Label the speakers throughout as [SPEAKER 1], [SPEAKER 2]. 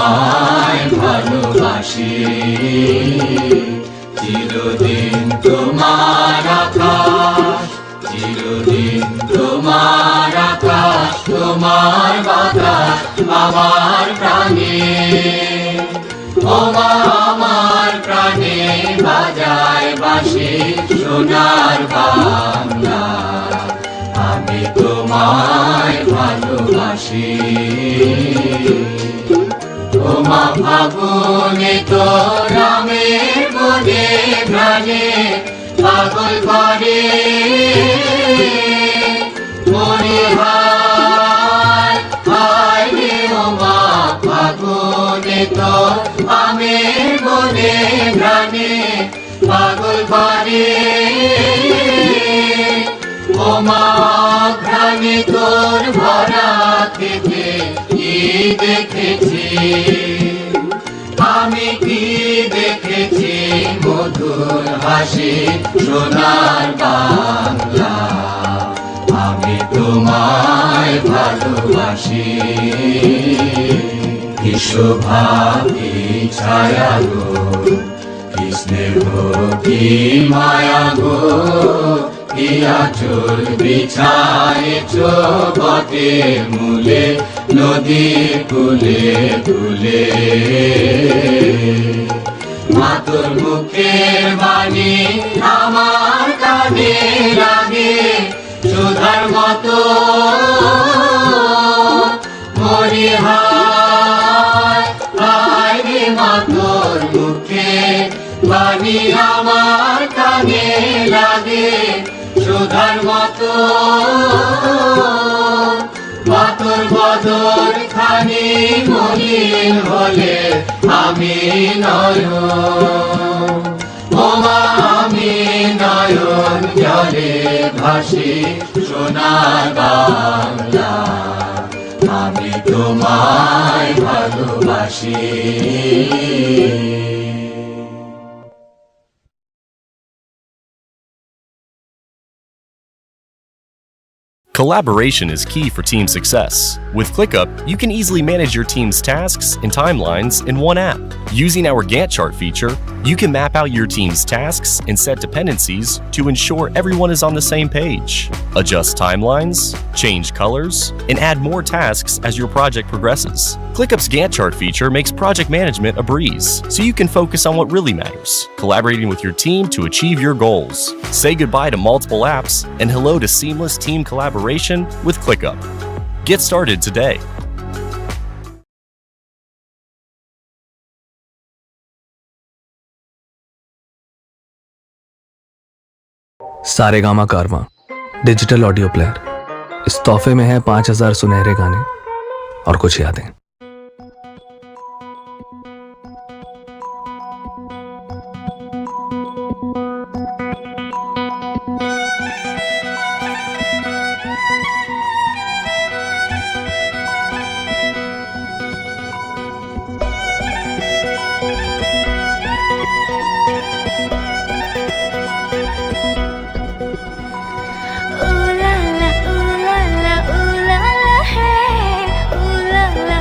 [SPEAKER 1] তোমায় ভালোবাসি, চিরদিন তোমার আকাশ, চিরদিন তোমার আকাশ, তোমার বাতাস আমার প্রাণে, ওমা আমার প্রাণে বাজায় বাঁশি সোনার বাংলা, আমি তোমায় ভালোবাসি। ওমা ফাগুনে তো রামের বনে প্রাণে পাগল করে মনে হায় হায় রে, ওমা ফাগুনে তো আমের বনে প্রাণে পাগল করে ওমা ঘ্রাণে তোর ভরা থেকে কি দেখেছি আমি, কি দেখেছি মধুর হাসি সোনার বাংলা, আমি তোমায় ভালোবাসি। কি শোভা কি ছায়া গো, কি স্নেহ কি মায়া গো, কি আঁচল বিছায়েছ বটে মূলে নদী কূলে কূলে, মা তোর মুখের বাণী আমার কানে লাগে সুধার মতো, মরি হায় হায় রে, মা তোর মুখের বাণী আমার কানে লাগে সুধার মতো, মা তোর বদন খানি মলিন হলে আমি নয়ন, ওমা আমি নয়ন জলে ভাসি সোনার বাংলা, আমি তোমায় ভালোবাসি।
[SPEAKER 2] Collaboration is key for team success. With ClickUp, you can easily manage your team's tasks and timelines in one app. Using our Gantt chart feature, you can map out your team's tasks and set dependencies to ensure everyone is on the same page. Adjust timelines, change colors, and add more tasks as your project progresses. ClickUp's Gantt chart feature makes project management a breeze, so you can focus on what really matters, collaborating with your team to achieve your goals. Say goodbye to multiple apps and hello to seamless team collaboration with ClickUp. Get started today.
[SPEAKER 3] Saregama Karwaan digital audio player. इस तोहफे में है 5000 सुनहरे गाने और कुछ यादें।
[SPEAKER 4] Ooh la la, ooh la la, ooh la la, hey. Ooh la la,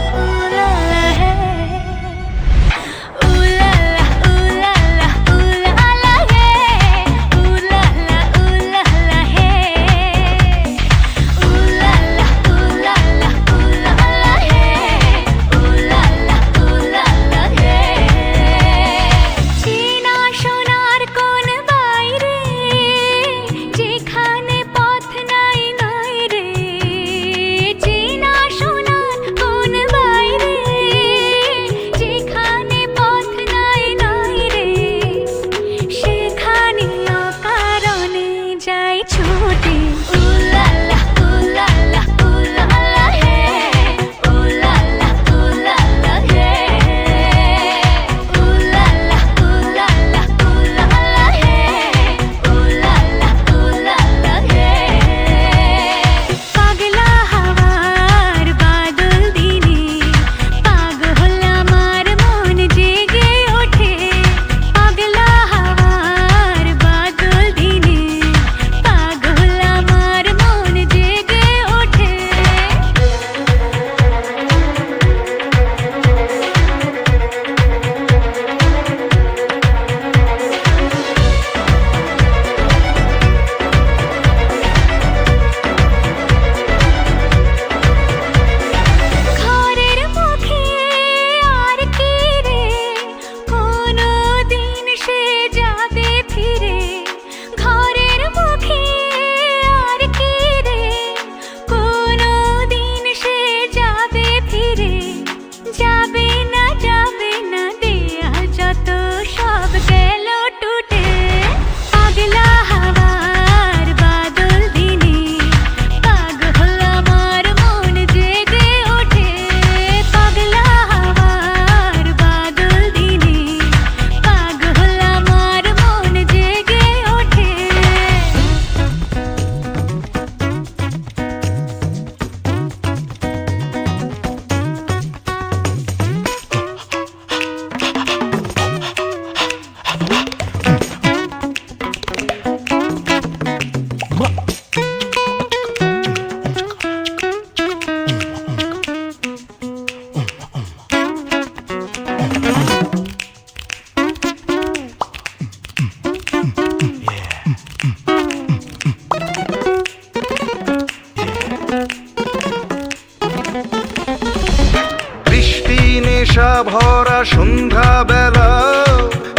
[SPEAKER 4] বৃষ্টি নেশা ভরা সন্ধ্যা বেলা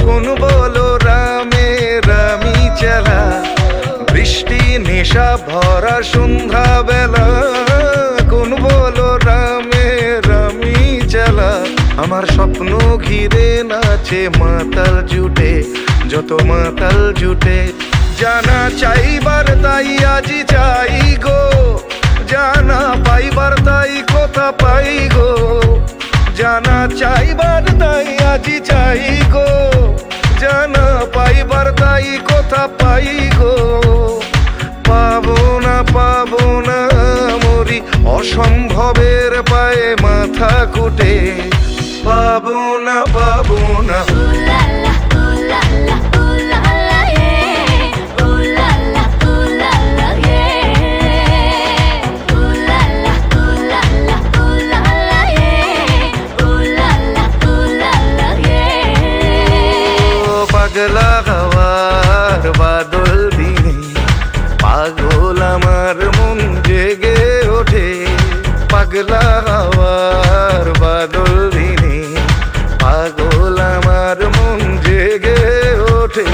[SPEAKER 4] কোন বলো রামে রামি চেলা বৃষ্টি নেশা ভরা সন্ধ্যা বেলা কোন বলো রামে রামি চেলা আমার স্বপ্ন ঘিরে নাচে মাতাল জুটে যত মাতাল জুটে জানা চাইবার তাই আজি চাই গো জানা পাইবার তাই কথা পাই গো জানা চাইবার তাই আজি চাই গো জানা পাইবার তাই কথা পাই গো পাবো না মরি অসম্ভবের পায়ে মাথা কুটে পাবো না পাগলা হওয়ার বাদল দিনে পাগল আমার মন জেগে ওঠে পাগলা হওয়ার বাদল দিনে পাগল আমার মন জেগে ওঠে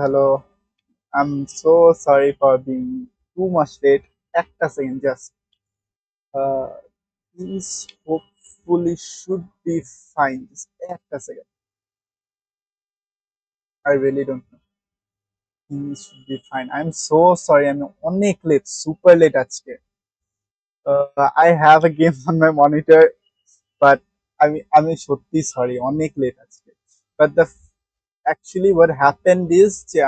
[SPEAKER 5] Hello. I'm so sorry for being too much late. একটা second, just. Uh, things hopefully should be fine. Just একটা second. I really don't know. Things should be fine. I'm so sorry. I'm অনেক late, super late আজকে. I have a game on my monitor, but আমি সত্যি sorry, অনেক late আজকে. But actually what happened is যে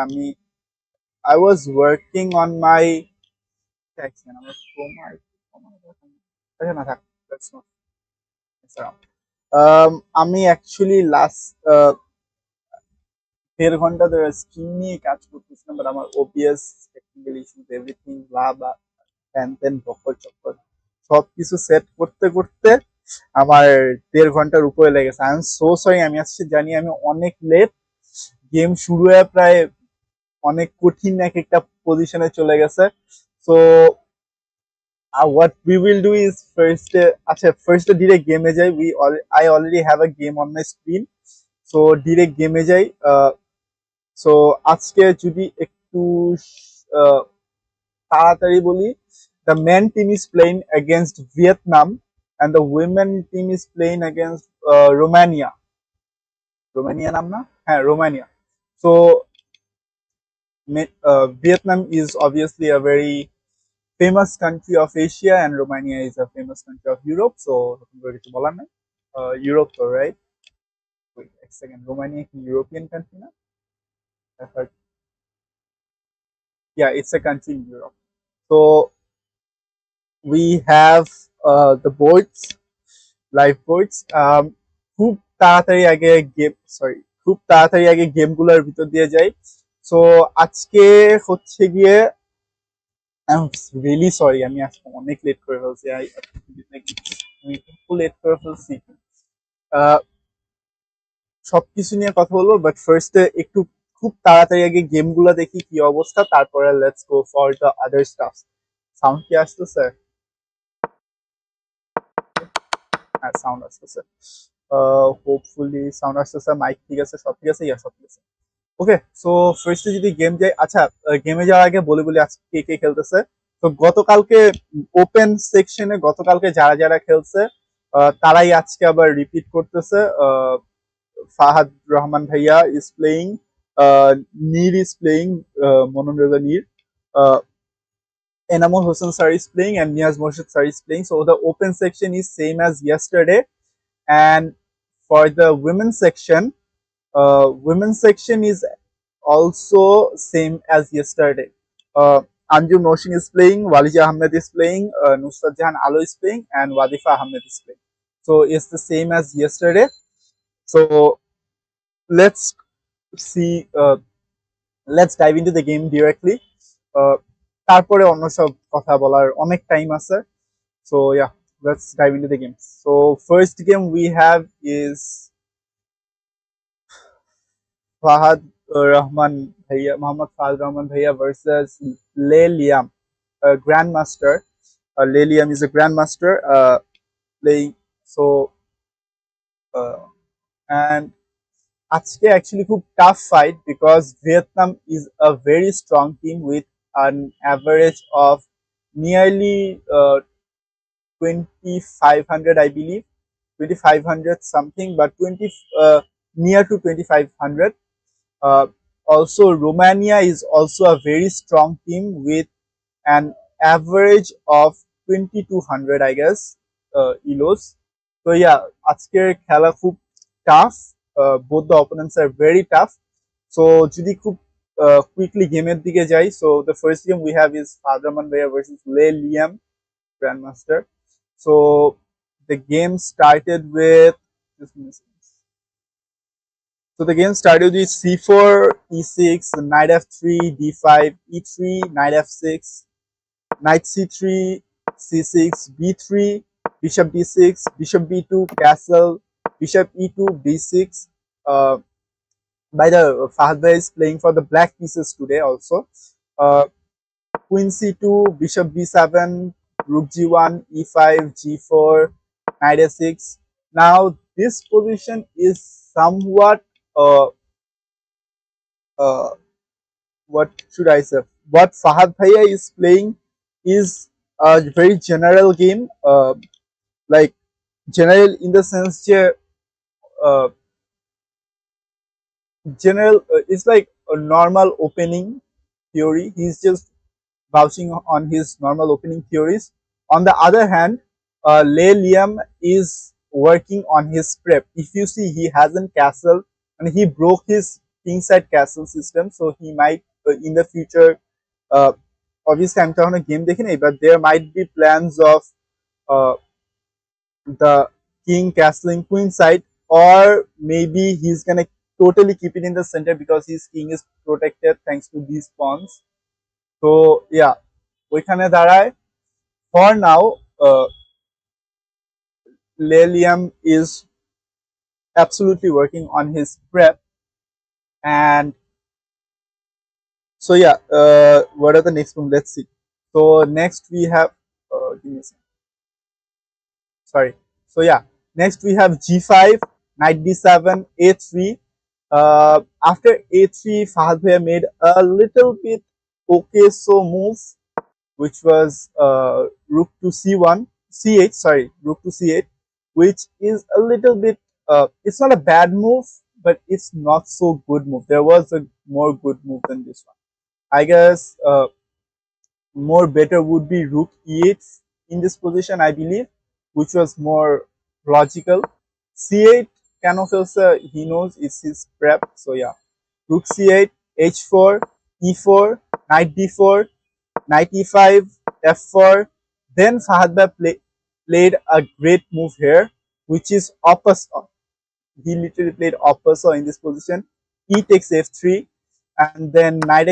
[SPEAKER 5] I was working on my text and I was that's not it's around. আমি actually last 1.5 ঘন্টা ধরে screen নিয়ে কাজ করতেছিলাম, বাট আমার OBS টেকনিক্যাল ইস্যুস এভরিথিং ব্লা ব্লা দেন বকর চক্কর সবকিছু সেট করতে করতে আমার 1.5 ঘন্টার উপরে লেগেছে। আই এম সো সরি, আমি আজকে জানি আমি অনেক লেট, গেম শুরু হয়ে প্রায় অনেক কঠিন একটা পজিশনে চলে গেছে। So what we will do is first direct game এ যাই। I already have a game on my screen, so direct game এ যাই। সো আজকে যদি একটু তাড়াতাড়ি বলি, the men team is playing against Vietnam and the women team is playing against Romania নাম না? হ্যাঁ, Romania. So Vietnam is obviously a very famous country of Asia and Romania is a famous country of Europe. So কিছু বলার নাই, Europe তো, right? Wait a second, Romania is a European country না? I heard. Yeah, it's a country in Europe. So we have the boards, live boards. খুব তাড়াতাড়ি আগে গেমগুলোর ভিতর দিয়ে যাই। সো আজকে হচ্ছে গিয়ে আই এম রিয়েলি সরি, আমি আজকে অনেক লেট করে ফেলছি। আমি খুব লেট করে ফেলছি। সবকিছু নিয়ে কথা বলবো, বাট ফার্স্টে একটু খুব তাড়াতাড়ি আগে গেমগুলো দেখি কি অবস্থা, তারপরে let's go for the other staff. Sound কি আসতেছে? হ্যাঁ, সাউন্ড আসতেছে। হোপফুলি সাউন্ড আসতেছে, মাইক ঠিক আছে, সব ঠিক আছে, সব ঠিক আছে। ওকে, সো ফার্স্টে যদি গেম যাই। আচ্ছা, গেমে যাওয়ার আগে বলি আজকে কে খেলতেছে। তো গতকালকে ওপেন সেকশনে গতকালকে যারা খেলছে তারাই আজকে আবার রিপিট করতেছে। ফাহাদ রহমান ভাইয়া is playing, Neer is playing, Manan Reza Neer, uh, Enamul Hossain sir is playing and Niaz Morshid sir is playing. So the open section is same as yesterday. And for the women's section is also same as yesterday. Anjum Noshin is playing, Walija Ahmed is playing, Nusrat Jahan Alo is playing, and Wadifa Ahmed is playing. So it's the same as yesterday. So let's see. Let's dive into the game directly. তারপরে অন্য সব কথা বলার অনেক time আছে। So yeah, let's dive into the game. So first game we have is Fahad Rahman Bhaiya, Muhammad Fahad Rahman Bhaiya versus Le Liam, a grandmaster. Le Liam is a grandmaster playing. So and আজকে actually খুব tough fight because Vietnam is a very strong team with an average of nearly 2500, I believe 2500 something, but 20 near to 2500. Also Romania is also a very strong team with an average of 2200, I guess, elos. So yeah, আজকের খেলা খুব tough. Both the opponents are very tough. So যদি খুব quickly গেমের দিকে যাই, so the first game we have is Fadraman Bhaiya versus Le Liam, Grandmaster. So the game started with, so the game started with c4, e6, knight f3, d5, e3, knight f6, knight c3, c6, b3, bishop d6, bishop b2, castle, bishop e2, b6. By the Fahad Bhai is playing for the black pieces today also. Queen c2, bishop b7, rook g1, e5, g4, knight a6. Now this position is somewhat what should I say? What Fahad Bhaiya is playing is a very general game, like general in the sense that general it's like a normal opening theory. He's just vouching on his normal opening theories. On the other hand, Le Liam is working on his prep. If you see, he hasn't castle and he broke his kingside castle system, so he might in the future, obviously I'm talking a game dekhine, but there might be plans of the king castling queen side, or maybe he's gonna totally keep it in the center because his king is protected thanks to these pawns. So yeah, ওইখানে দাঁড়ায় for now. Le Liam is absolutely working on his prep, and so yeah, what are the next one? Let's see. So next we have give me a second. Sorry. So yeah, next we have g5, knight d7, a3. After a3, Fahad Bhaiya made a little bit okay so move, which was rook to c1, c8, sorry, rook to c8, which is a little bit, it's not a bad move, but it's not so good move. There was a more good move than this one. I guess more better would be rook e8 in this position, I believe, which was more logical. c8 can also, he knows it's his prep, so yeah, rook c8, h4, e4, knight d4, knight e5, f4. Then Fahad Bhai played a great move here, which is opposite. He literally played opposite in this position. E takes f3, and then knight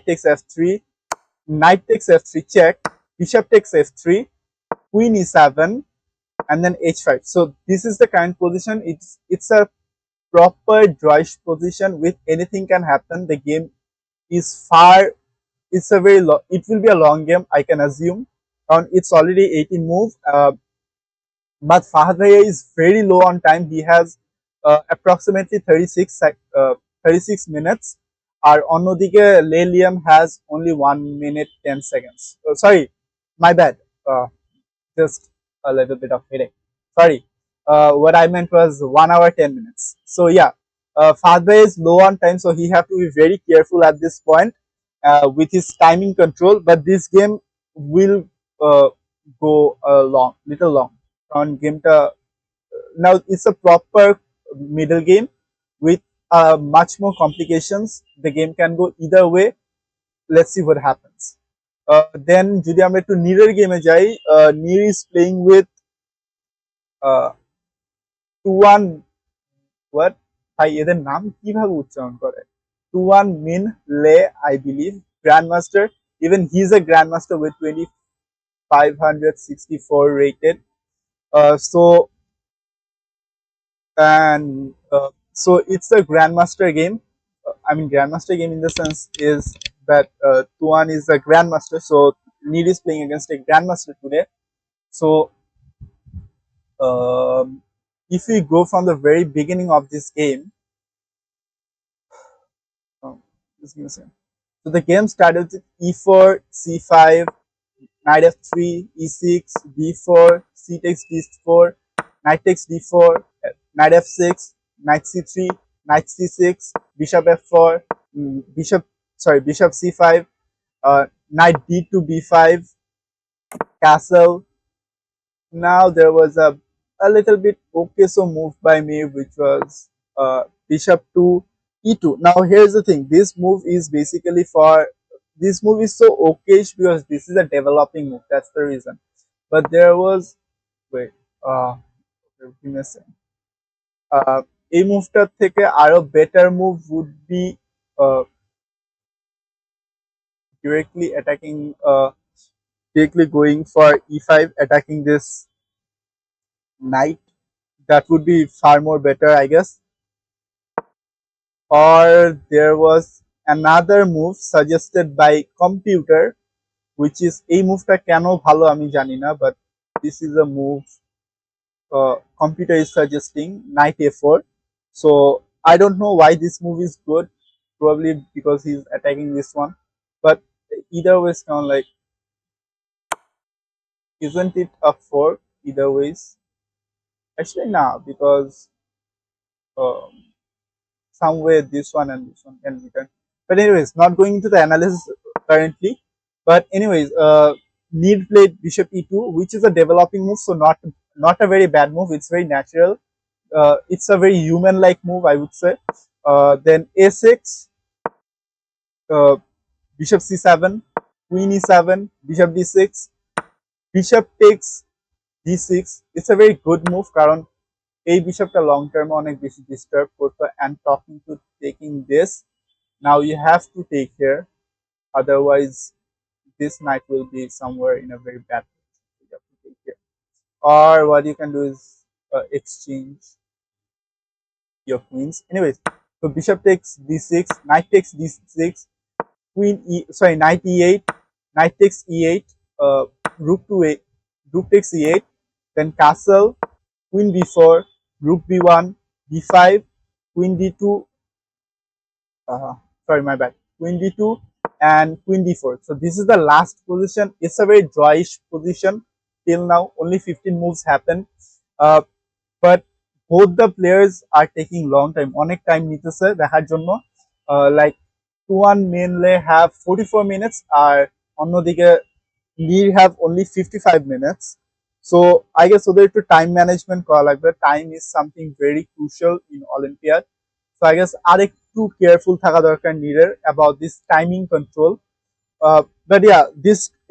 [SPEAKER 5] takes f3, knight takes f3 check, bishop takes f3, queen e7, and then h5. So this is the current position. It's a proper drawish position with anything can happen. The game is far, it's a very long, it will be a long game, I can assume. It's already 18 move, but Fahad Bhaiya is very low on time. He has approximately 36 minutes. Our অন্যদিকে Le Liam has only 1 minute 10 seconds. Sorry, my bad. Just a little bit of headache. Sorry. What I meant was 1 hour 10 minutes. So yeah, Fahad Bhaiya is low on time, so he have to be very careful at this point. with his timing control, but this game will go little long. কারণ গেমটা now it's a proper middle game with much more complications. The game can go either way. Let's see what happens. Then যদি আমরা একটু নীরের গেমে যাই, নীর is playing with 2-1 what ভাই এদের নাম কিভাবে উচ্চারণ করে 2-1 min le I believe grandmaster. Even he's a grandmaster with 2564 rated. So and so it's a grandmaster game. I mean grandmaster game in the sense is that Tuan is a grandmaster, so Need is playing against a grandmaster today. So if we go from the very beginning of this game, just give me a second. So the game started with e4, c5, knight f3, e6, d4, c takes d4, knight takes d4, knight f6, knight c3, knight c6, bishop f4, bishop c5, knight d to b5, castle. Now there was a little bit okay so move by me, which was bishop to e2. Now here's the thing, this move is basically for this move is so okayish because this is a developing move, that's the reason. But there was wait give me a second. এই মুভটার থেকে আরো better move would be directly attacking directly going for e5, attacking this knight. That would be far more better, I guess. Or there was another move suggested by computer, which is এই মুভটা কেন ভালো আমি জানি না, but this is a move computer is suggesting, knight a4. So I don't know why this move is good, probably because he's attacking this one, but either way it's kind of like, isn't it a fork either ways? Actually nah, because somewhere this one and this one can return. But anyways, not going into the analysis currently. But anyways, Need played bishop e2, which is a developing move, so not a very bad move. It's very natural. It's a very human-like move, I would say. Then a6, bishop c7, queen e7, bishop d6, bishop takes d6. It's a very good move কারণ এই বিশপটা long টার্মে অনেক বেশি disturb করতো, and talking to taking this, now you have to take here, otherwise this knight will be somewhere in a very bad position. You have to take here. Or what you can do is exchange your queens. Anyways, so bishop takes d6, knight takes d6, knight e8, knight takes e8, rook to a rook takes e8, then castle, queen b4, rook b1, b5, queen d2, sorry my bad, queen d2 and queen d4. So this is the last position. It's a very drawish position till now. Only 15 moves happen, but both the players are taking long time, অনেক time নিতেছে দেখার জন্য। like Tuan mainly have 44 minutes আর অন্যদিকে Lear have only 55 minutes. So I guess ওদের একটু time management করা লাগবে। Time is something very crucial in Olympiad. So I guess আরেকটু কেয়ারফুল থাকা দরকার নিডের about this timing control. But yeah,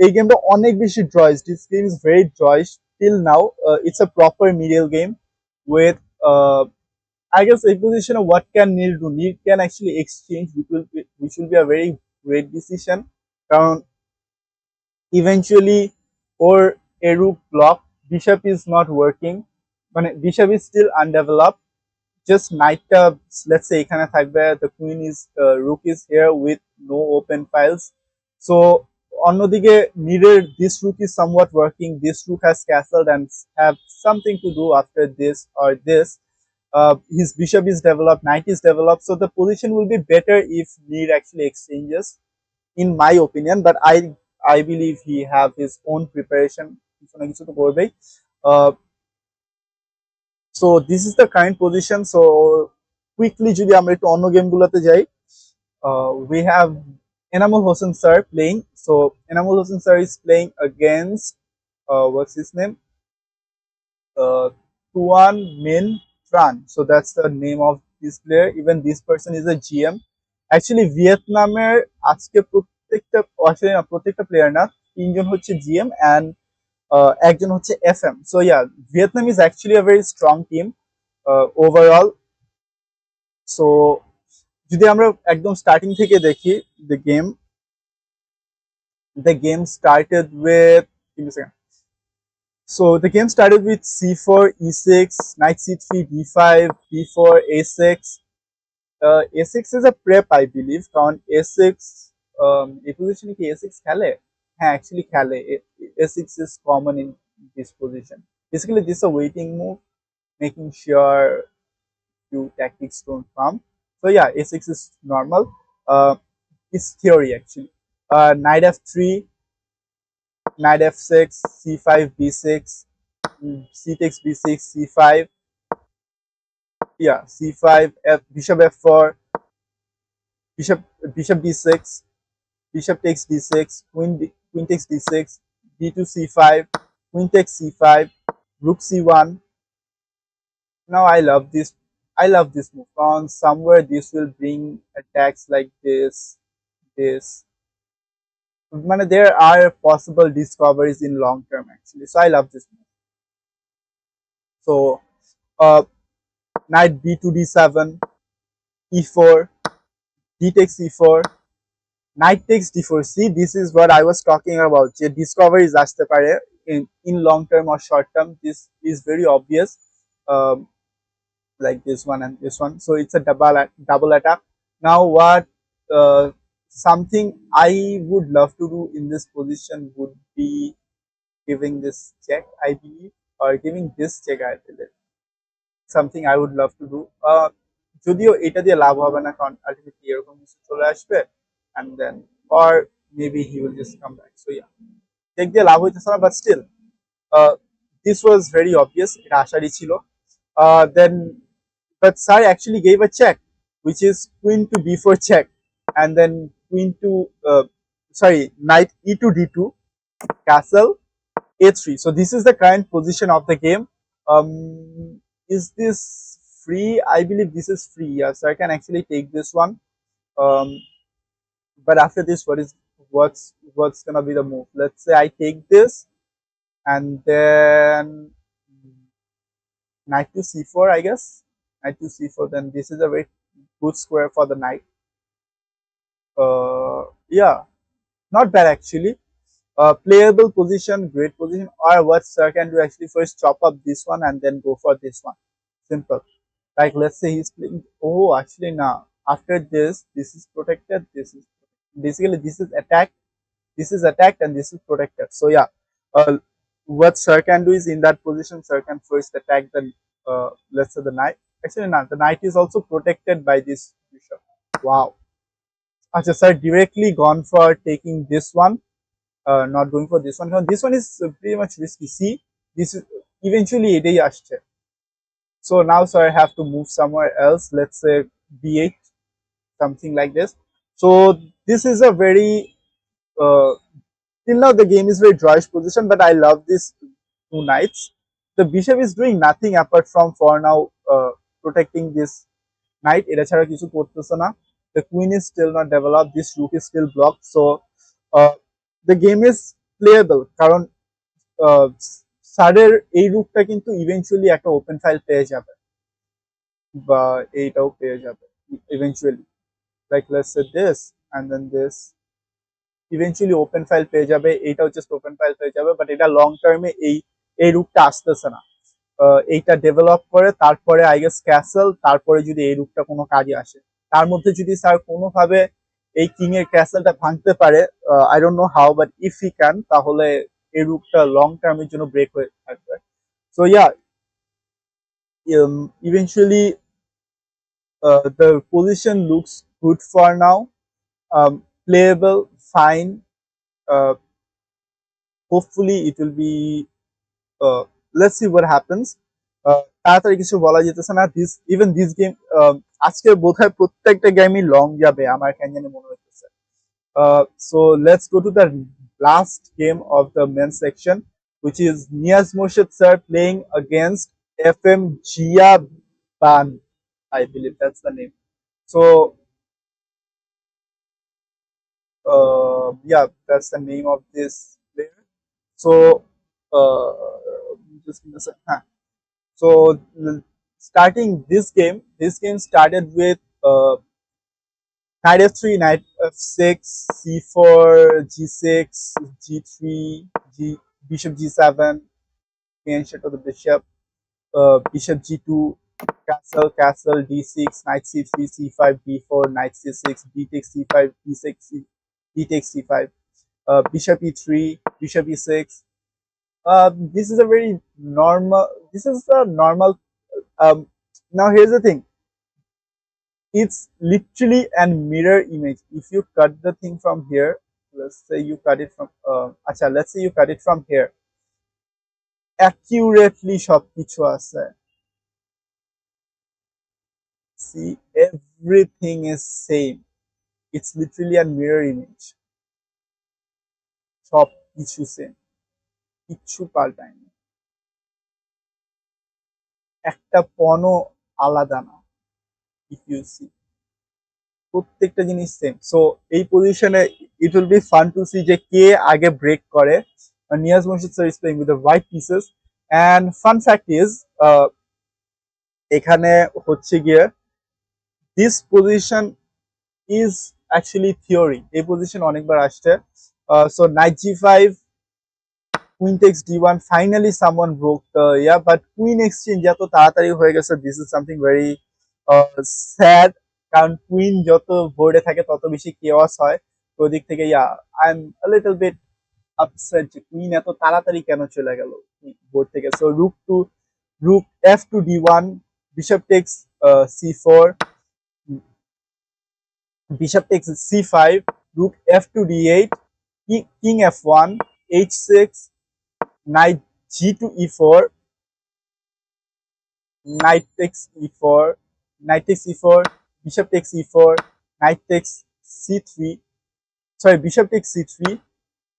[SPEAKER 5] এই গেমটা অনেক বেশি ড্রয়েস। This game is very drawish till now. It's a proper middle game with I guess a position of what can Neil do. Neil can actually exchange, which will be a very great decision. Eventually, or a rook block, bishop is not working, but bishop is still undeveloped. Just knight, let's say এখানে থাকবে, the queen is rook is here with no open files. So অন্যদিকে needed this rook is somewhat working. This rook has castled and have something to do after this or this. His bishop is developed, knight is developed, so the position will be better if Need actually exchanges, in my opinion. But I believe he have his own preparation. So this is the current position. So quickly যদি আমরা একটু অন্য গেমগুলোতে যাই, we have Enamul Hossain sir playing. So Enamul Hossain sir is playing against what's his name? Tuan Min Tran. So that's the name of this player. Even this person is a GM. Actually ভিয়েতনামের আজকে প্রত্যেকটা player না, তিনজন হচ্ছে GM and একজন হচ্ছে FM. So yeah, Vietnam is actually a very strong team overall. So যদি আমরা একদম স্টার্টিং থেকে দেখি, the game started with, so the game started with c4, e6, knight c3, d5, b4, a6. A6 is a prep, I believe, কারণ a6 এই পজিশনে কি a6 খেলে? হ্যাঁ, অ্যাকচুয়ালি খেলে। a6 is common in this position. Basically, this is a waiting move, making sure few tactics don't come. So yeah, a6 is normal. It's theory actually. Knight f3, knight f6, c5, b6, c takes b6, c5. Yeah, c5, bishop f4, bishop d6, bishop takes d6, queen takes d6, d2 c5, queen takes c5, rook c1. Now I love this move. On somewhere this will bring attacks like this. There are possible discoveries in long term actually. So I love this move. So knight b2 d7, e4, d takes e4, knight takes d4. See, this is what I was talking about. যে discoveries আসতে পারে in long term or short term. This is very obvious. Like this one and this one. So it's a double attack. Now what something I would love to do in this position would be giving this check, I believe, or giving this check, I believe. Something I would love to do. যদিও এটা দিয়ে লাভ হবে না, কারণ ultimately এরকম কিছু চলে আসবে and then or maybe he will just come back. So yeah, check দিয়ে লাভ হইতেছে না, but still this was very obvious, এটা আশারই ছিল। Then but Sar actually gave a check, which is queen to b4 check, and then queen to knight e2 d2, castle a3. So this is the current position of the game. Is this free? I believe this is free. Yes, I can actually take this one. But after this, what's gonna be the move? Let's say I take this, and then knight to c4, I guess. Knight to c4. Then this is a very good square for the knight. Yeah, not bad actually. Playable position, great position. Or what sir can do actually, first chop up this one and then go for this one. Simple. Like let's say he's playing. Oh, actually now after this is protected. This is basically this is attacked. This is attacked and this is protected. So yeah, what sir can do is in that position, sir can first attack the let's say the knight. Actually, not the knight is also protected by this bishop. Wow. Achha, sir directly gone for taking this one. Not going for this one. This one is pretty much risky. See, this is eventually এটাই আসছে. So now, sir, I have to move somewhere else. Let's say b8, something like this. So this is a very till now the game is very drawish position, but I love this two knights. The bishop is doing nothing apart from for now protecting this knight. এটা ছাড়া কিছু করতেছে না. The queen is still not developed. This rook is still blocked. So the game is playable. কারণ সারের এই রুকটা কিন্তু eventually একটা ওপেন ফাইল পেয়ে যাবে, বা এইটাও পেয়ে যাবে eventually. Like let's say this and then this, eventually open file পেয়ে যাবে, এইটাও জাস্ট ওপেন ফাইল পেয়ে যাবে। বাট এটা লং টার্মে এই রুকটা আসতেছে না। এইটা ডেভেলপ করে তারপরে আই গেস ক্যাসেল, তারপরে যদি এই রুকটা কোনো কাজে আসে, তার মধ্যে যদি স্যার কোনোভাবে এই কিং এর ক্যাসেলটা ভাঙতে পারে, I don't know how, but if he can, তাহলে এই রুকটা লং টার্মের জন্য ব্রেক হয়ে থাকবে। So yeah, eventually the position looks good for now. Playable, fine. Hopefully it will be let's see what happens. তাড়াতাড়ি কিছু বলা যেতেছে না। দিস গেম আজকে বোধহয় প্রত্যেকটা গেমই লং যাবে আমার কেন জানি মনে হচ্ছে। So let's go to the last game of the men's section, which is Niaz Morshed sir playing against FM Jia Ban. I believe that's the name. So yeah, that's the name of this player. So uh, just give me a second. So starting this game started with knight f3, knight f6, c4, g6, g3, bishop g7, main shot of the bishop, bishop g2, castle, castle, d6, knight c3, c5, d4, knight c6, d takes c5, d6, d takes c5, bishop e3, bishop e6. This is a very normal. This is a normal. Um, Now here's the thing. It's literally a mirror image. If you cut the thing from here, let's say you cut it from. Let's say you cut it from here. Accurately সবকিছু আছে. See, everything is same. It's literally a mirror image. সবকিছু same. কিচ্ছু পাল্টায়নি. একটা পণও আলাদা না. If you see. প্রত্যেকটা জিনিস same so এই পজিশনে it will be fun to see যে কে আগে ব্রেক করে Niaz Morshed sir is playing with the white pieces and fun fact is এখানে হচ্ছে গিয়ে this position is actually theory এই পজিশন অনেকবার আসছে সো নাইট জি5 queen takes d1 finally someone broke the but queen exchange এত তাড়াতাড়ি হয়ে গেছে this is something very sad কারণ কুইন যত বোর্ডে থাকে তত বেশি কেওয়াস হয় তো দিক থেকে I am a little bit upset যে কুইন এত তাড়াতাড়ি কেন চলে গেল বোর্ড থেকে so rook f2 d1 bishop takes c4 bishop takes c5 rook f2 d8 king f1 h6 knight g2 e4 knight takes e4 knight takes e4 bishop takes e4 knight takes c3 sorry bishop takes c3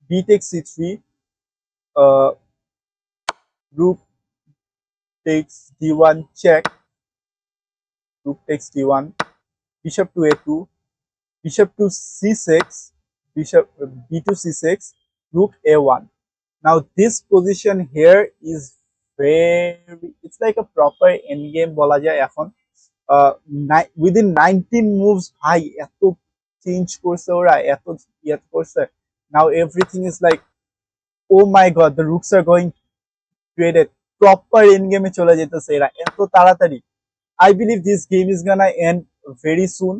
[SPEAKER 5] b takes c3 rook takes d1 check rook takes d1 bishop to a2 bishop to c6 bishop b to c6 rook a1 now this position here is very it's like a proper endgame bola jay ekhon within 19 moves ভাই এত change করছে ওরা এত ইয়ে করছে now everything is like oh my god the rooks are going created proper endgame এ চলে যেতেছে এরা এত তাড়াতাড়ি I believe this game is gonna end very soon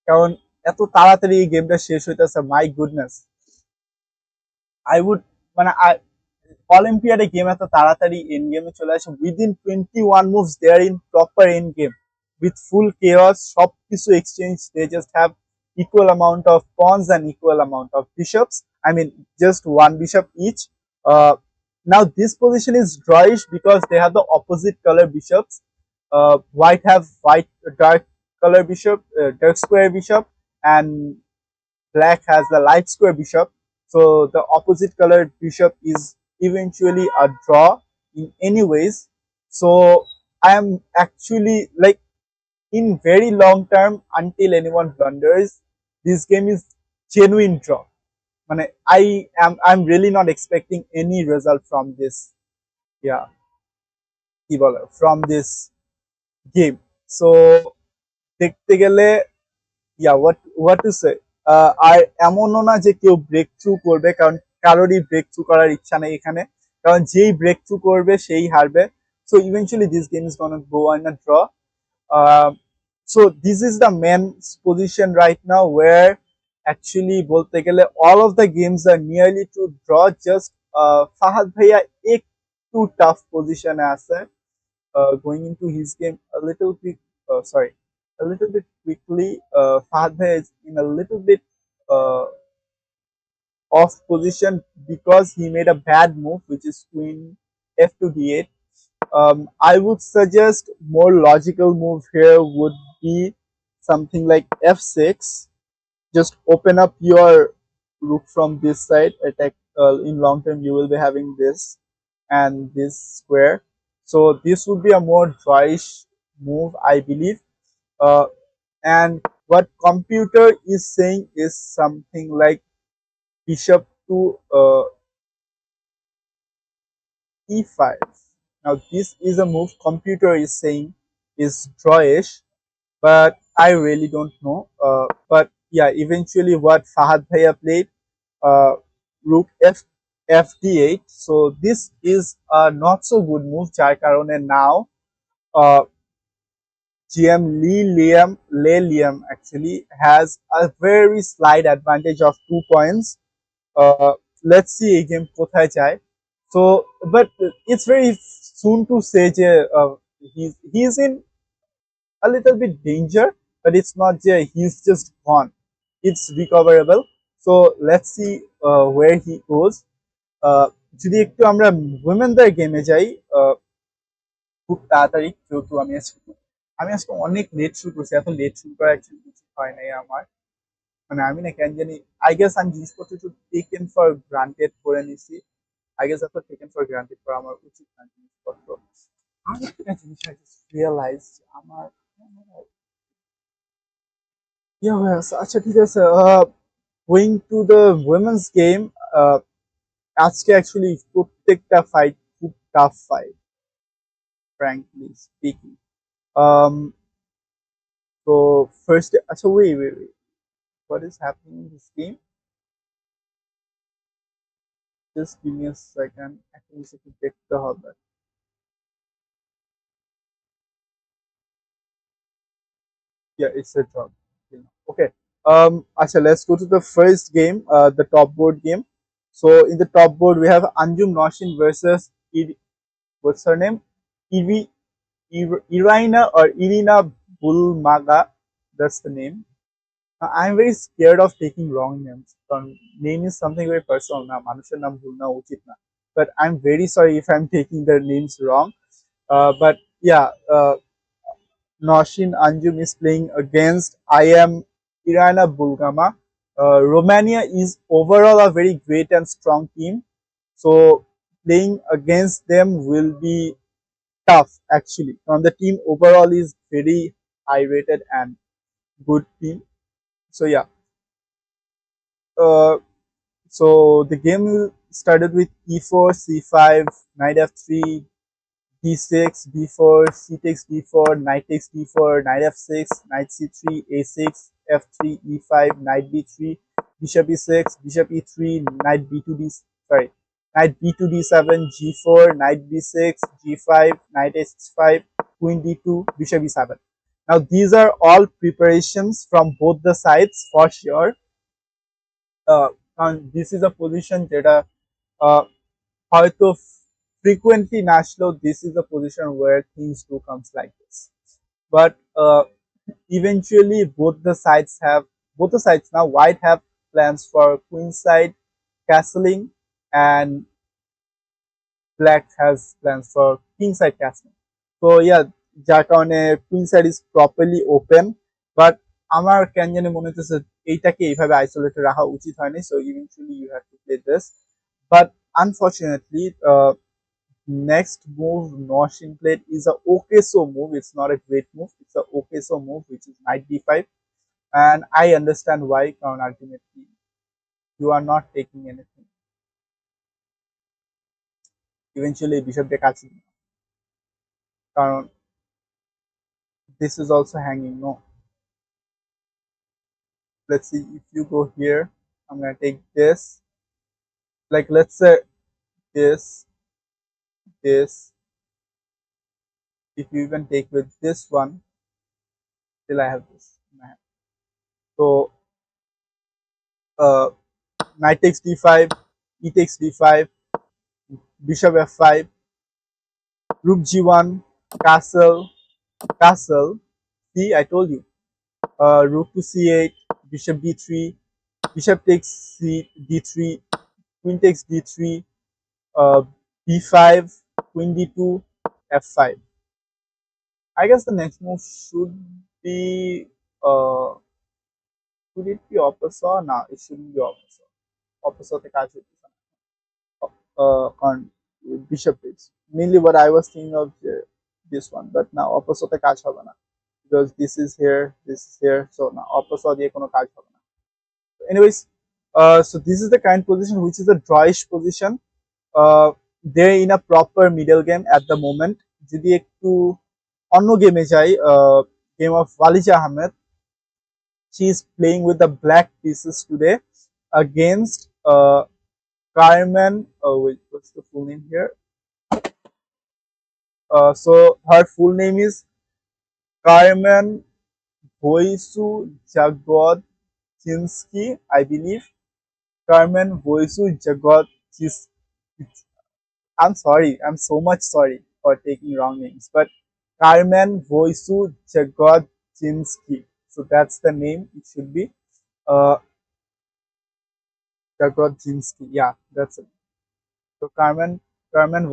[SPEAKER 5] কারণ এত তাড়াতাড়ি এই গেমটা শেষ হইতেছে my goodness I would মানে Olympiad game at the Taratari in game within 21 moves they are in proper end game with full chaos shop piece exchange they just have equal amount of pawns and equal amount of bishops I mean just one bishop each now this position is drawish because they have the opposite color bishops white have white dark color bishop dark square bishop and black has the light square bishop so the opposite colored bishop is eventually a draw in any ways so I am actually like in very long term until anyone blunders this game is genuine draw I'm really not expecting any result from this yeah from this game so দেখতে গেলে what to say আর এমনও না যে কেউ break through করবে কারণ কারোরই break through করার ইচ্ছা নেই এখানে কারণ যেই ব্রেক থ্রু করবে সেই হারবে so eventually this game is gonna go on a draw so this is the men's position right now where actually bolte gele all of the games are nearly to draw just Fahad bhaiya একটু tough position এ আছে going into his game a little bit a little bit quickly Fahad bhai is in a little bit off position because he made a bad move which is queen f2 d8 I would suggest more logical move here would be something like f6 just open up your rook from this side, attack. In long term you will be having this and this square, so this would be a more drawish move, I believe. uh, and what computer is saying is something like bishop to e5. Now this is a move computer is saying is drawish, but I really don't know. But yeah, eventually what Fahad Bhaiya played, uh, rook fd8. So this is a not so good move, যার কারণে now uh, GM Liam actually has a very slight advantage of 2 points. Uh, let's see a game কোথায় যায়. So, but it's very soon to say যে he's in a little bit danger, but it's not there. He's just gone. It's recoverable. So let's see where he goes. যদি একটু আমরা উইমেনদের গেমে যাই, খুব তাড়াতাড়ি, যেহেতু আমি আজকে অনেক লেট শুরু করছি। এত লেট শুরু করা অ্যাকচুয়ালি উচিত হয় নাই আমার, মানে আমি না কেন জানি, আই গেস আমি জিনিসপত্র একটু টেকেন ফর গ্রান্টেড করে নিছি। আই গেস এত টেকেন ফর গ্রান্টেড করা আমার উচিত না জিনিসপত্র। আমি একটা জিনিস রিয়েলাইজ আমার Yes, আচ্ছা ঠিক আছে। Going to the women's game, আজকে অ্যাকচুয়ালি প্রত্যেকটা ফাইট খুব টাফ ফাইট, ফ্র্যাঙ্কলি স্পিকিং। তো ফার্স্ট, আচ্ছা wait, what is happening in this game? Just give me a second, একটা জিনিস একটু দেখতে হবে। Yeah, it's a drop. Okay. Acha, let's go to the first game, the top board game. So in the top board we have Anjum Noshin versus what's her name? Irina or Irina Bulmaga. That's the name. I'm very scared of taking wrong names. Name is something very personal. Na manusher naam bhulna uchit na. But I'm very sorry if I'm taking their names wrong. But yeah, Noshin Anjum is playing against I am Irina Bulgama. Romania is overall a very great and strong team. So playing against them will be tough actually. And the team overall is very high rated and good team. So yeah. Uh, so the game started with e4, c5, knight f3, d6, d4, c takes d4, knight takes d4, knight f6, knight c3, a6, f3, e5, knight b3, bishop e6, bishop e3, knight b2 d, sorry, knight b2 d7, g4, knight b6, g5, knight h5, queen d2, bishop e7. Now these are all preparations from both the sides for sure. And this is a position যেটা হয়তো frequently না আসলেও this is a position where things do comes like this. But eventually both the sides now, white have plans for queenside castling and black has plans for kingside castling. So yeah, যার কারণে queenside is properly open, but আমার কেন জানি মনে হচ্ছে এইটাকে এইভাবে isolated রাখা উচিত হয়নি। So eventually you have to play this, but unfortunately next move Noshin played is a okay so move. It's not a great move, it's a okay so move, which is knight d5, and I understand why, কারণ ultimately you are not taking anything. Eventually bishop টা কাছে, কারণ this is also hanging, no. Let's see, if you go here, I'm gonna take this, like let's say this, if you even take with this one, still I have this in my hand. So knight takes d5, e takes d5, bishop f5, rook g1, castle, see, I told you. Rook to c8, bishop d3, bishop takes d3, queen takes d3, b5, queen d2, f5. I guess the next move should be Could it be opposite? No, it shouldn't be opposite. Opposite কাজ হইতেছে না। On bishop is mainly what I was thinking of this one, but now opposite কাজ হবে না because this is here, so now opposite দিয়ে কোনো কাজ হবে না. Anyways, so this is the kind position which is a drawish position. They're in a proper middle game at the moment. যদি একটু অন্য গেমে যাই, game of Walija Ahmed, she is playing with the black pieces today against Carmen. Wait, what's the full name here? So her full name is Carmen Voisu Jagodzinski, I believe. Carmen Voisu Jagodzinski. I'm sorry. I'm so much sorry for taking wrong names, but Carmen Voisu Jagodzinski. So that's the name. It should be Jagodzinski. Yeah, that's it. So Carmen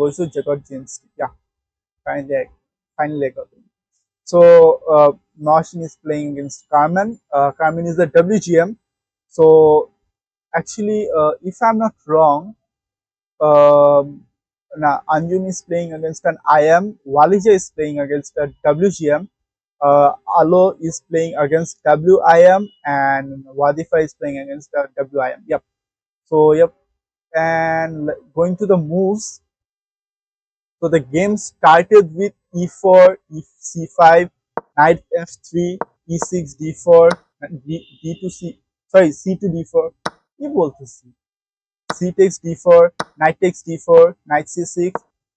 [SPEAKER 5] Voisu Jagodzinski. Yeah, finally I got it. So Noshin is playing against Carmen. Carmen is the WGM. So actually, if I'm not wrong, now Anjum is playing against an IM. Walija is playing against a WGM. Alo is playing against WIM, and Wadifa is playing against the WIM. Yep. So yep. And going to the moves. So the game started with e4, c5, knight f3, e6, d4, d2 c. Sorry, c2 d4. কি বলতেছি? C takes d4, knight takes d4, knight c6,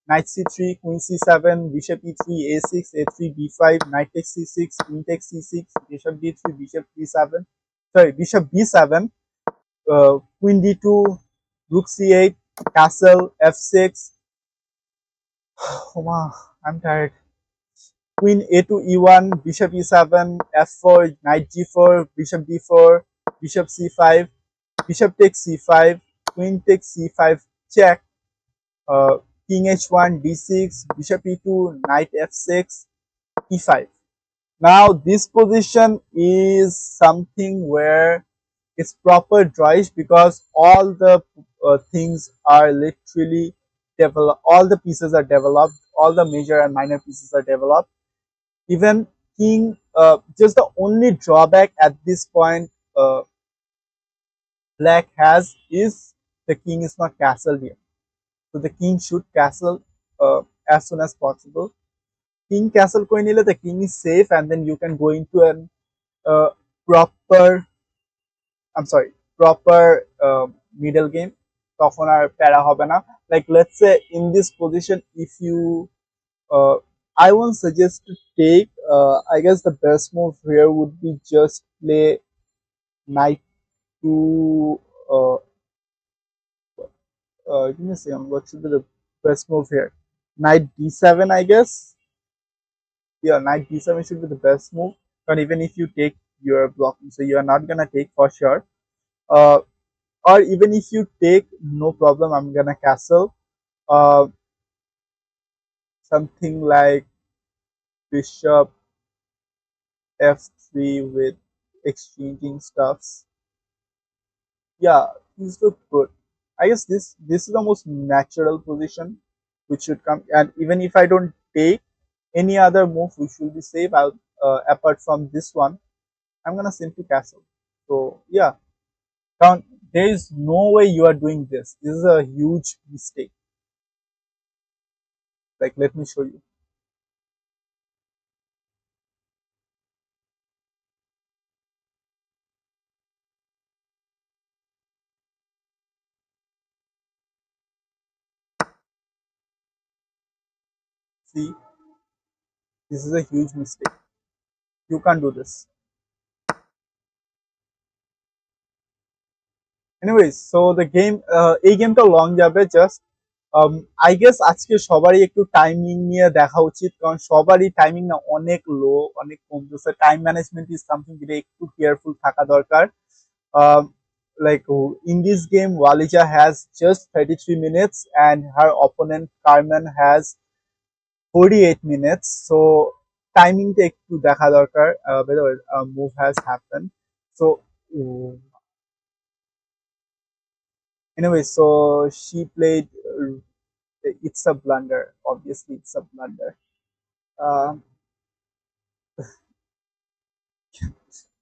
[SPEAKER 5] knight c3, queen c7, bishop e3, a6, a3, b5, knight takes c6, queen takes c6, bishop d3, bishop d7. Sorry, bishop b7, queen d2, rook c8, castle f6. Oh man, I'm tired. Queen a2 e1, bishop e7, f4, knight g4, bishop d4, bishop c5, bishop takes c5, queen takes c5 check, king h1, d6, bishop e2, knight f6, e5. Now this position is something where it's proper drawish because all the things are literally developed, all the pieces are developed, all the major and minor pieces are developed. Even king, just the only drawback at this point black has is the king is not castled yet. So the king should castle as soon as possible. King castle coin nile the king is safe, and then you can go into an proper, I'm sorry, proper middle game. তখন আর প্যারা হবে না. Like let's say in this position, if you I won't suggest to take, I guess the best move here would be just play knight to give me a second, what should be the best move here? Knight d7, I guess. Yeah, knight d7 should be the best move, but even if you take, you're blocking, so you are not gonna take for sure. Or even if you take, no problem, I'm gonna castle. Something like bishop f3 with exchanging stuffs. Yeah, these look good. I guess this is the most natural position which should come, and even if I don't take any other move which will be safe out, apart from this one, I'm gonna simply castle. So yeah, there is no way you are doing this. This is a huge mistake. Like, let me show you. See, this is a huge mistake. You can't do this. Anyways, so the game, এই গেমটা long যাবে just. I guess আজকে সবারই একটু timing নিয়ে দেখা উচিত, কারণ সবারই টাইমিং না অনেক লো, অনেক কমতেছে। টাইম ম্যানেজমেন্ট ইজ সামথিং যেটা একটু কেয়ারফুল থাকা দরকার। Like in this game, Walija has just 33 minutes and her opponent Carmen has 48 minutes. So timing টা একটু দেখা দরকার. By the way, move has happened. So Oh. Anyway, so she played. It's a blunder. Obviously, it's a blunder. Um,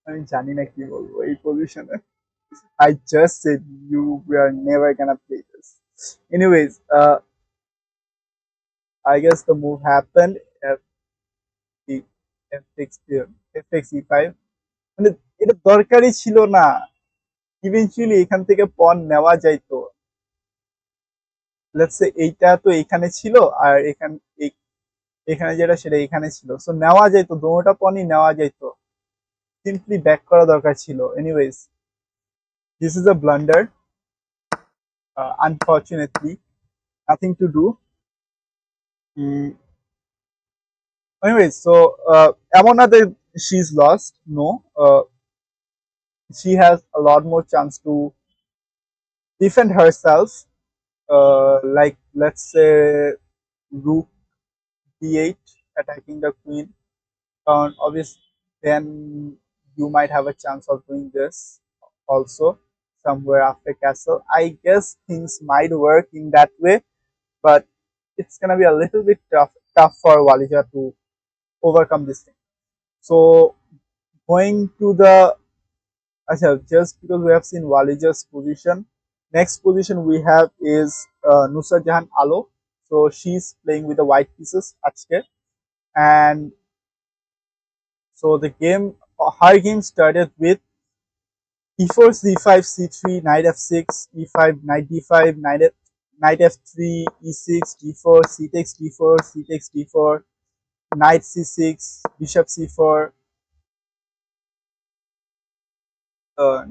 [SPEAKER 5] আমি জানি না কি বলবো এই পজিশনে। I just said we are never gonna play this. Anyways, I guess the move happened. F6 E5 মানে এটা দরকারই ছিল না। ইভেনচুয়ালি এখান থেকে পণ নেওয়া যাইতো। লেটস সে এইটা তো এখানে ছিল আর এখানে যেটা সেটা এখানে ছিল, সো নেওয়া যাইতো, দোনোটা পণই নেওয়া যাইতো, সিম্পলি ব্যাক করা দরকার ছিল। Anyways, this is a blunder, unfortunately nothing to do. Anyways, so এমন না that she's lost, no, she has a lot more chance to defend herself, like let's say rook d8 attacking the queen. Obviously, then you might have a chance of doing this also somewhere after castle. I guess things might work in that way, but it's gonna be a little bit tough for Walija to overcome this thing. So going to the just because we have seen Walija's position, next position we have is Nusrat Jahan Alo. So she's playing with the white pieces আজকে, and so the game, her game started with e4, c5, c3, knight f6, e5, knight d5, knight f3, e6, d4, c takes d4, c takes d4, knight c6, bishop c4,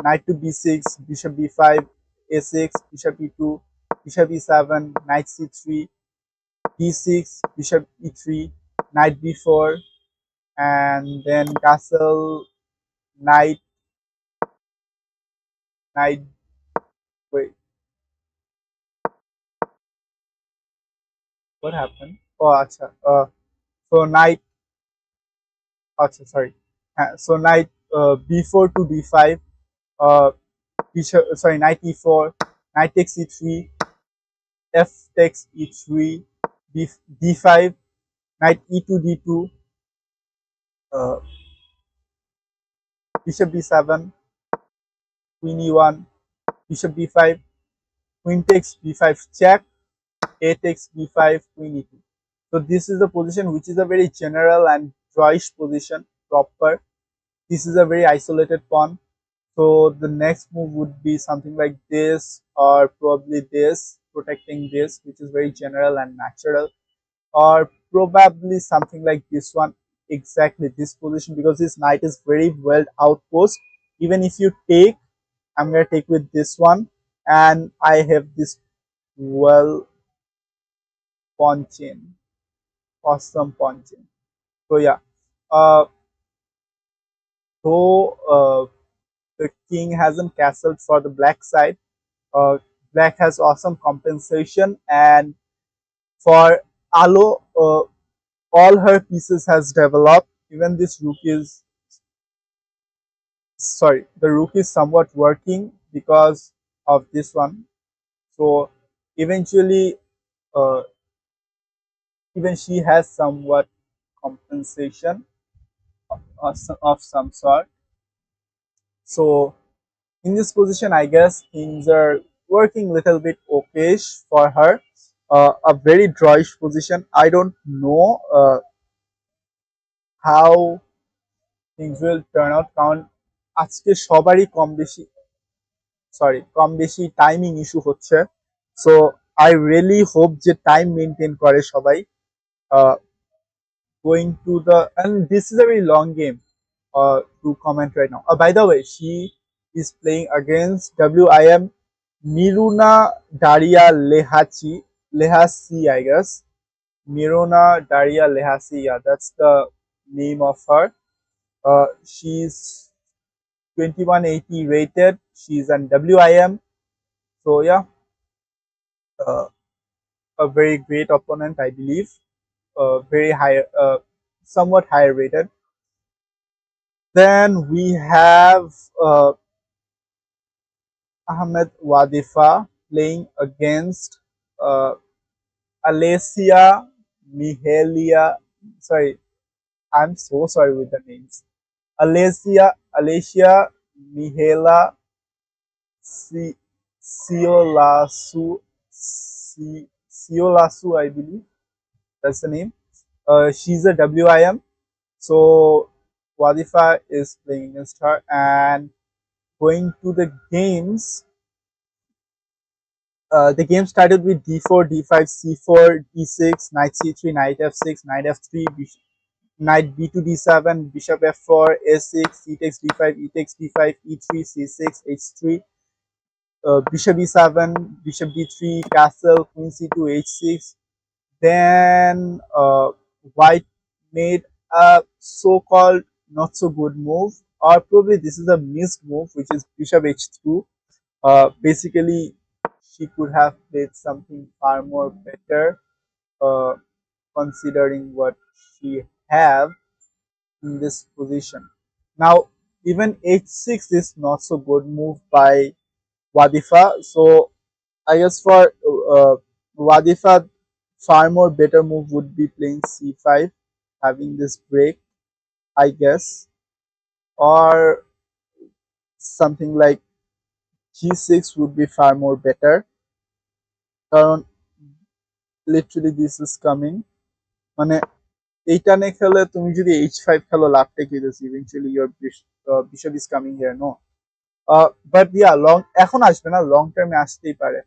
[SPEAKER 5] knight to b6, bishop b5, a6, bishop e2, bishop e7, knight c3, d6, bishop e3, knight b4, and then castle, knight, knight, wait, what happened? Oh, acha. So knight, acha, sorry. So knight b4 to d5, bishop, sorry, knight e4, knight takes e3, f takes e3, d5, knight e2 d2, uh, bishop b7, queen e1, bishop b5, queen takes b5 check, a takes b5, queen e2. So this is the position which is a very general and drawish position, proper. This is a very isolated pawn. So the next move would be something like this, or probably this, protecting this, which is very general and natural, or probably something like this one, exactly this position, because this knight is very well outpost. Even if you take, I'm gonna take with this one, and I have this well pawn chain, awesome pawn chain. So yeah, uh, though the king hasn't castled for the black side, black has awesome compensation, and for Alo, all her pieces has developed. Even this rook is, sorry, the rook is somewhat working because of this one. So eventually, uh, even she has somewhat compensation of some sort. So in this position, I guess things are working little bit okayish for her. A very drawish position. I don't know how things will turn out, কারণ আজকে সবারই কম বেশি timing issue হচ্ছে। So I really hope যে time maintain করে সবাই। Going to the, and this is a very long game to comment right now. By the way, she is playing against WIM Miruna Daria Lehasi, I guess. Miruna Daria Lehasi, yeah, that's the name of her. She's 2180 rated. She's an WIM. So yeah, uh, a very great opponent, I believe. Very high, somewhat higher rated. Then we have Ahmed Wadifa playing against uh, Alessia Mihalia. Sorry, I'm so sorry with the names. Alessia Mihaela Si- Siolasu, Siolasu, I believe that's the name. She's a WIM. So Wadifa is playing against her and going to the games. The game started with d4, d5, c4, d6, knight c3, knight f6, knight f3, knight b2, d7, bishop f4, a6, c takes d5, e takes d5, e3, c6, h3, bishop e7, bishop d3, castle, queen c2, h6. Then white made a so-called not so good move, or probably this is a missed move, which is bishop h2. Basically, she could have played something far more better, uh, considering what she have in this position. Now, even h6 is not so good move by Wadifa. So I guess for Wadifa, far more better move would be playing c5, having this break, I guess, or something like g6 would be far more better. Literally this is coming, মানে এইটা নে খেলে তুমি যদি h5 খেলো লাভটা কি this eventually your bishop is coming here, no. But yeah, long এখন আসবে না, long term এ আসতেই পারে,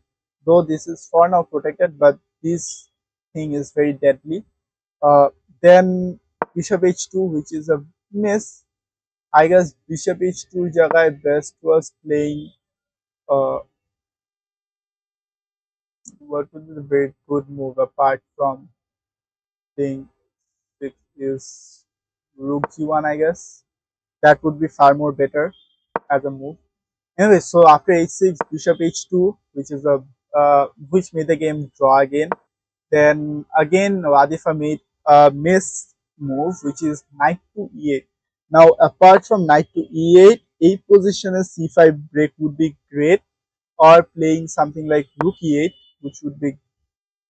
[SPEAKER 5] though this is for now protected, but this thing is very deadly. uh, then bishop h2, which is a miss. I guess bishop h2 জায়গায় best was playing uh, what would be the very good move apart from playing it is rook g1, I guess. That would be far more better as a move. Anyway, so after h6, bishop h2, which is a which made the game draw again. Then again, Wadifa made a miss move, which is knight to e8. Now, apart from knight to e8, a position as c5 break would be great, or playing something like rook e8, which would be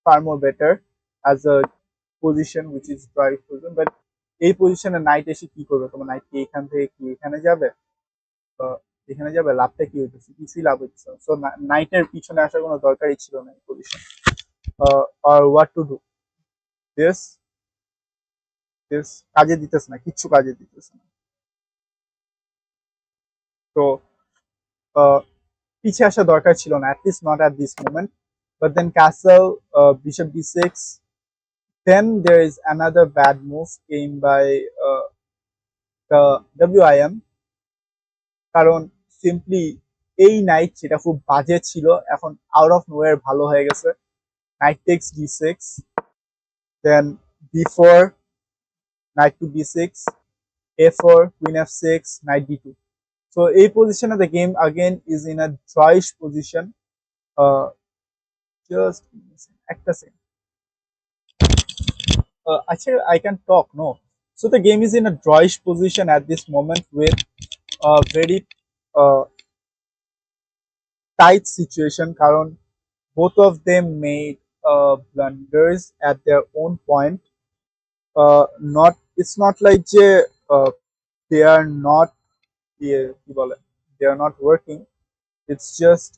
[SPEAKER 5] far more better as a position which is right position. But এই পজিশনে night এসে কি করবে, তোমার night কি এখান থেকে কি এখানে যাবে, এখানে যাবে, লাভটা কি হইতেছে, কিছুই লাভ হচ্ছে না। সো নাইটের পিছনে আসার কোনো দরকারই ছিল না এই পজিশন। আর what to do, this this কাজে দিতেছে না, কিচ্ছু কাজে দিতেছে না। তো পিছিয়ে আসা দরকার ছিল না, at least not at this moment. But then castle, bishop d6. Then there is another bad move came by the WIM, কারণ সিম্পলি এই নাইট যেটা খুব বাজে ছিল এখন আউট অফ নোওয়্যার ভালো হয়ে গেছে। Knight takes d6, then b4, knight to b6, a4, queen f6, knight d2. So a position of the game again is in a drawish position. Just একটা second. Actually, I can talk. No. So the game is in a drawish position at this moment with a very uh, tight situation. কারণ both of them made blunders at their own point. Not it's not like যে they are not কি বলে, they are not working. It's just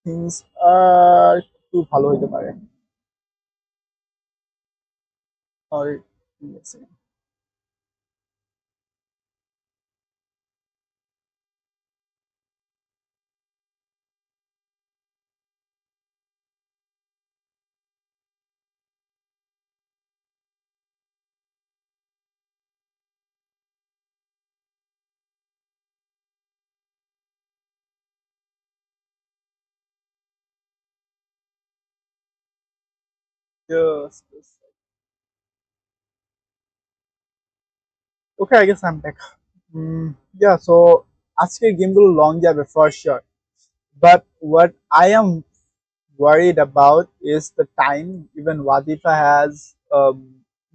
[SPEAKER 5] things are একটু ভালো হইতে পারে। Or let's see. Just a sec. Okay, I guess I'm back. Yeah, so আজকের গেমগুলো long যাবে for sure. But what I am worried about is the time. Even Wadifa has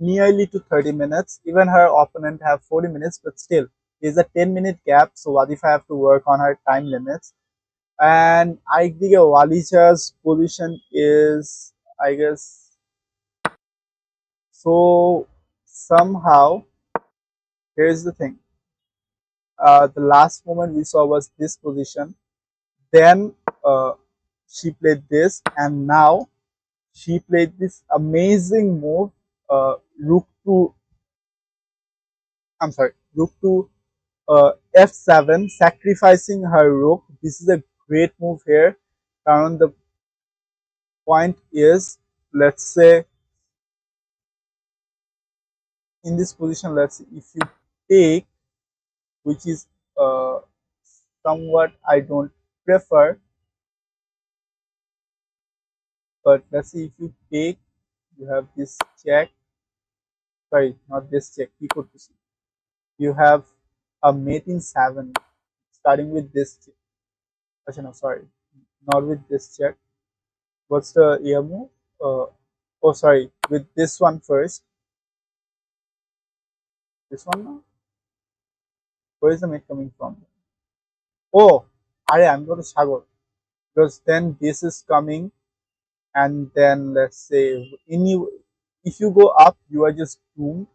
[SPEAKER 5] nearly to 30 minutes. Even her opponent have 40 minutes, but still there's a 10-minute gap. So Wadifa have to work on her time limits. and একদিকে ওয়ালিচা's position is, I guess, so somehow here's the thing. The last moment we saw was this position. Then she played this, and now she played this amazing move, rook to, I'm sorry, rook to f7, sacrificing her rook. This is a great move here. And the point is, let's say in this position, let's see, if you take, which is uh, somewhat I don't prefer, but let's see, if you take, you have this check, sorry, not this check, equal to c. You have a mate in 7, starting with this check. Actually, no, sorry, not with this check. What's the ear move? Oh, sorry, with this one first. This one now? Where is the mate coming from? Oh, I'm going to Sagar. Because then this is coming, and then let's say, if you go up, you are just doomed.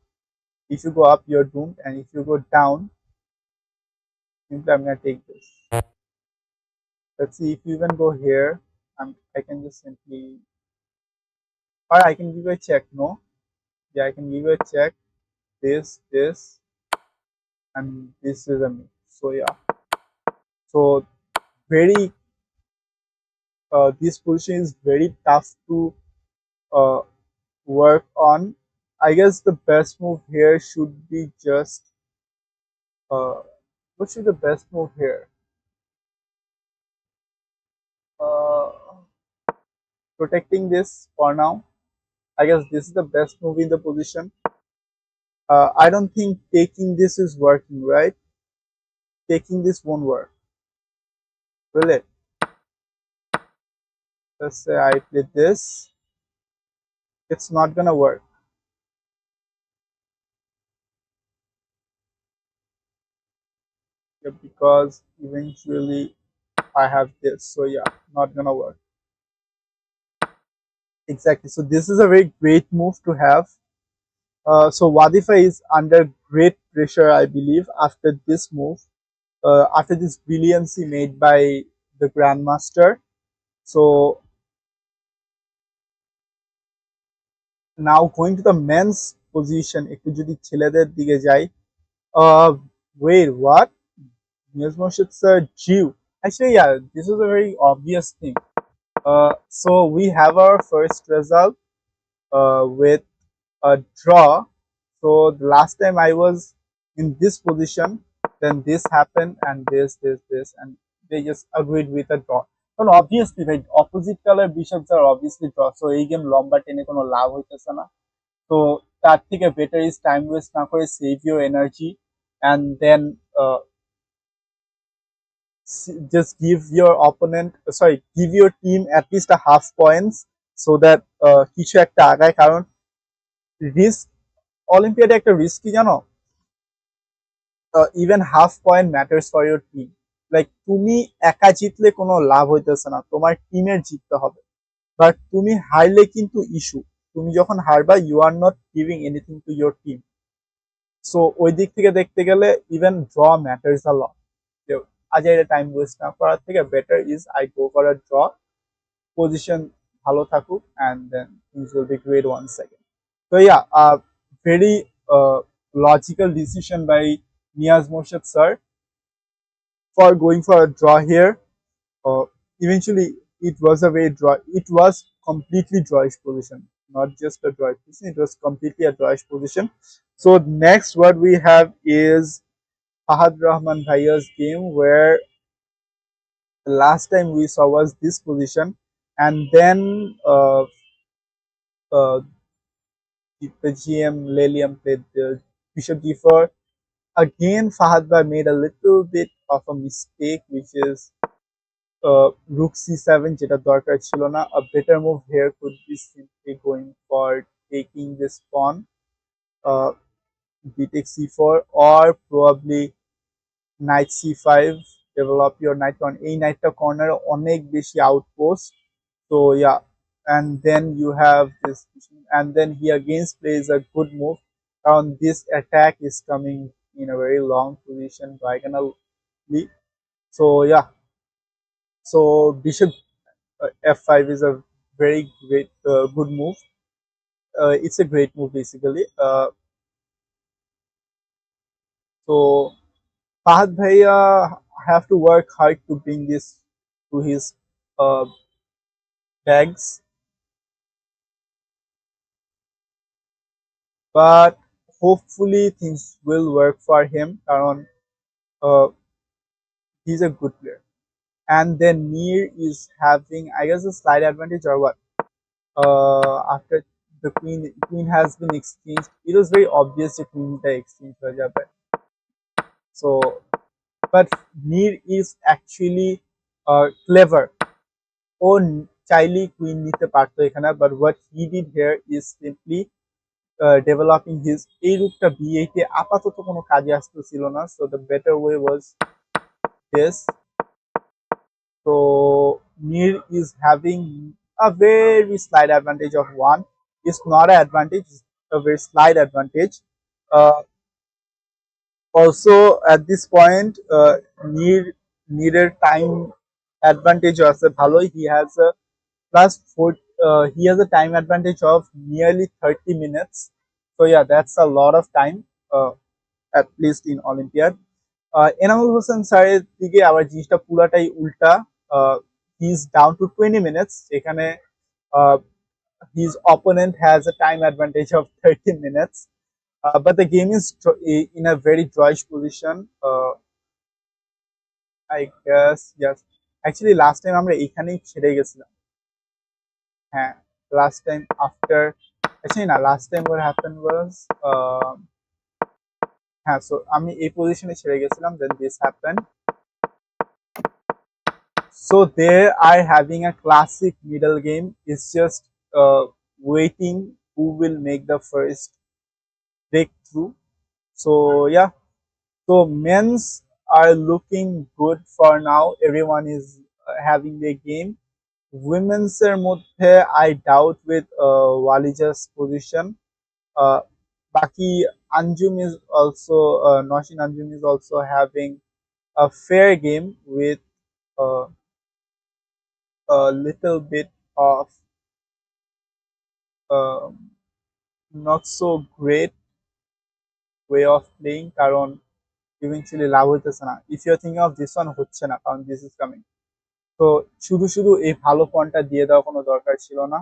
[SPEAKER 5] If you go up, you're doomed, and if you go down, simply I'm going to take this. Let's see, if you even go here, I can just simply, or I can give you a check, no? Yeah, I can give you a check, this, and this is a mate. So yeah, so very, this position is very tough to uh, work on. I guess the best move here should be just, what should the best move here? Uh, Protecting this for now. I guess this is the best move in the position. I don't think taking this is working, right? Taking this won't work, will it? Let's say I play this. It's not gonna work. Yeah, because eventually I have this. So yeah, not gonna work. Exactly. So this is a very great move to have. So Wadifa is under great pressure, I believe, after this move, after this brilliancy made by the Grandmaster. So now going to the men's position, একটু যদি ছেলেদের দিকে যাই, wait, what? Nils Moshit sir, Jew. Actually, yeah, this is a very obvious thing. So we have our first result with a draw. So the last time I was in this position, then this happened, and this, and they just agreed with a draw. And obviously, right, opposite color bishops are obviously draw. So এই game লম্বা টেনে কোনো লাভ হইতেছে না। তো তার থেকে better is time waste না করে save your energy, and then just give your opponent, sorry, give your team at least a half points, so that কিছু একটা আগায়, কারণ রিস্ক অলিম্পিয়াডে একটা রিস্ক কি জানো, even half point matters for your team. Like তুমি একা জিতলে কোনো লাভ হইতেছে না, তোমার টিমের জিততে হবে। বাট তুমি হারলে কিন্তু ইস্যু, তুমি যখন হারবা you are not giving anything to your team. So ওই দিক থেকে দেখতে গেলে even draw matters a lot. আজ এটা টাইম ওয়েস্ট না করার থেকে better is I go for a draw, position ভালো থাকুক, and then things will be great one second. So yeah, very logical decision by Niaz Morshid sir for going for a draw here. Eventually, it was a very draw. It was completely drawish position, not just a drawish position. It was completely a drawish position. So next, what we have is Fahad Rahman Bhaiya's game, where the last time we saw was this position, and then uh, the GM Lelium played the Bishop d4. Again, Fahad Bhai made a little bit of a mistake, which is Rook c7, যেটা দরকার ছিল না. A better move here could be simply going for taking this pawn, uh, b takes c4, or probably knight c5. develop your knight, কারণ এই নাইটটা কর্নারে অনেক বেশি outpost. So yeah, and then you have this, and then he again plays a good move, কারণ this attack is coming in a very long position diagonally. So yeah, so bishop f5 is a very great good move. It's a great move basically. So Fahad Bhaiya have to work hard to bring this to his uh, bags, but hopefully things will work for him. Karon, he's a good player. And then Mir is having, I guess, a slight advantage or what? After the queen has been exchanged, it was very obvious the queen the exchange হয়ে যাবে. So, but Mir is actually clever. ও চাইলেই queen নিতে পারতো এখানে, but what he did here is simply developing his, এই রূপটা b8 এ আপাতত কোনো কাজে আসতেছিল না, so the better way was this. So Mir is having a very slight advantage of 1. It's not an advantage, it's a very slight advantage. Also at this point Mir time advantage আছে ভালোই. He has a plus 4, he has a time advantage of nearly 30 minutes. So yeah, that's a lot of time, at least in Olympiad. Enamul Hossain স্যারের দিকে আবার জিনিসটা পুরাটাই উল্টা. He is down to 20 minutes. এখানে his opponent has a time advantage of 30 minutes. But the game is in a very drawish position. I guess yes. Actually last time আমরা এখানেই ছেড়ে গেছিলাম. হ্যাঁ, last time after, actually না, last time what happened was হ্যাঁ, so আমি এই পজিশনে ছেড়ে গেছিলাম, then this happened. So they are having a classic middle game. It's just waiting who will make the first breakthrough. So yeah, so men's are looking good for now. Everyone is having their game. Women's এর মধ্যে I doubt with Walija's position. Baki Anjum is also Noshin Anjum is also having a fair game with uh, a little bit of not so great way of playing, কারণ eventually লাভ হইতেছে না. If you're thinking of this one হচ্ছে না, কারণ this is coming. তো শুধু শুধু এই ভালো পয়েন্টটা দিয়ে দেওয়া কোনো দরকার ছিল না.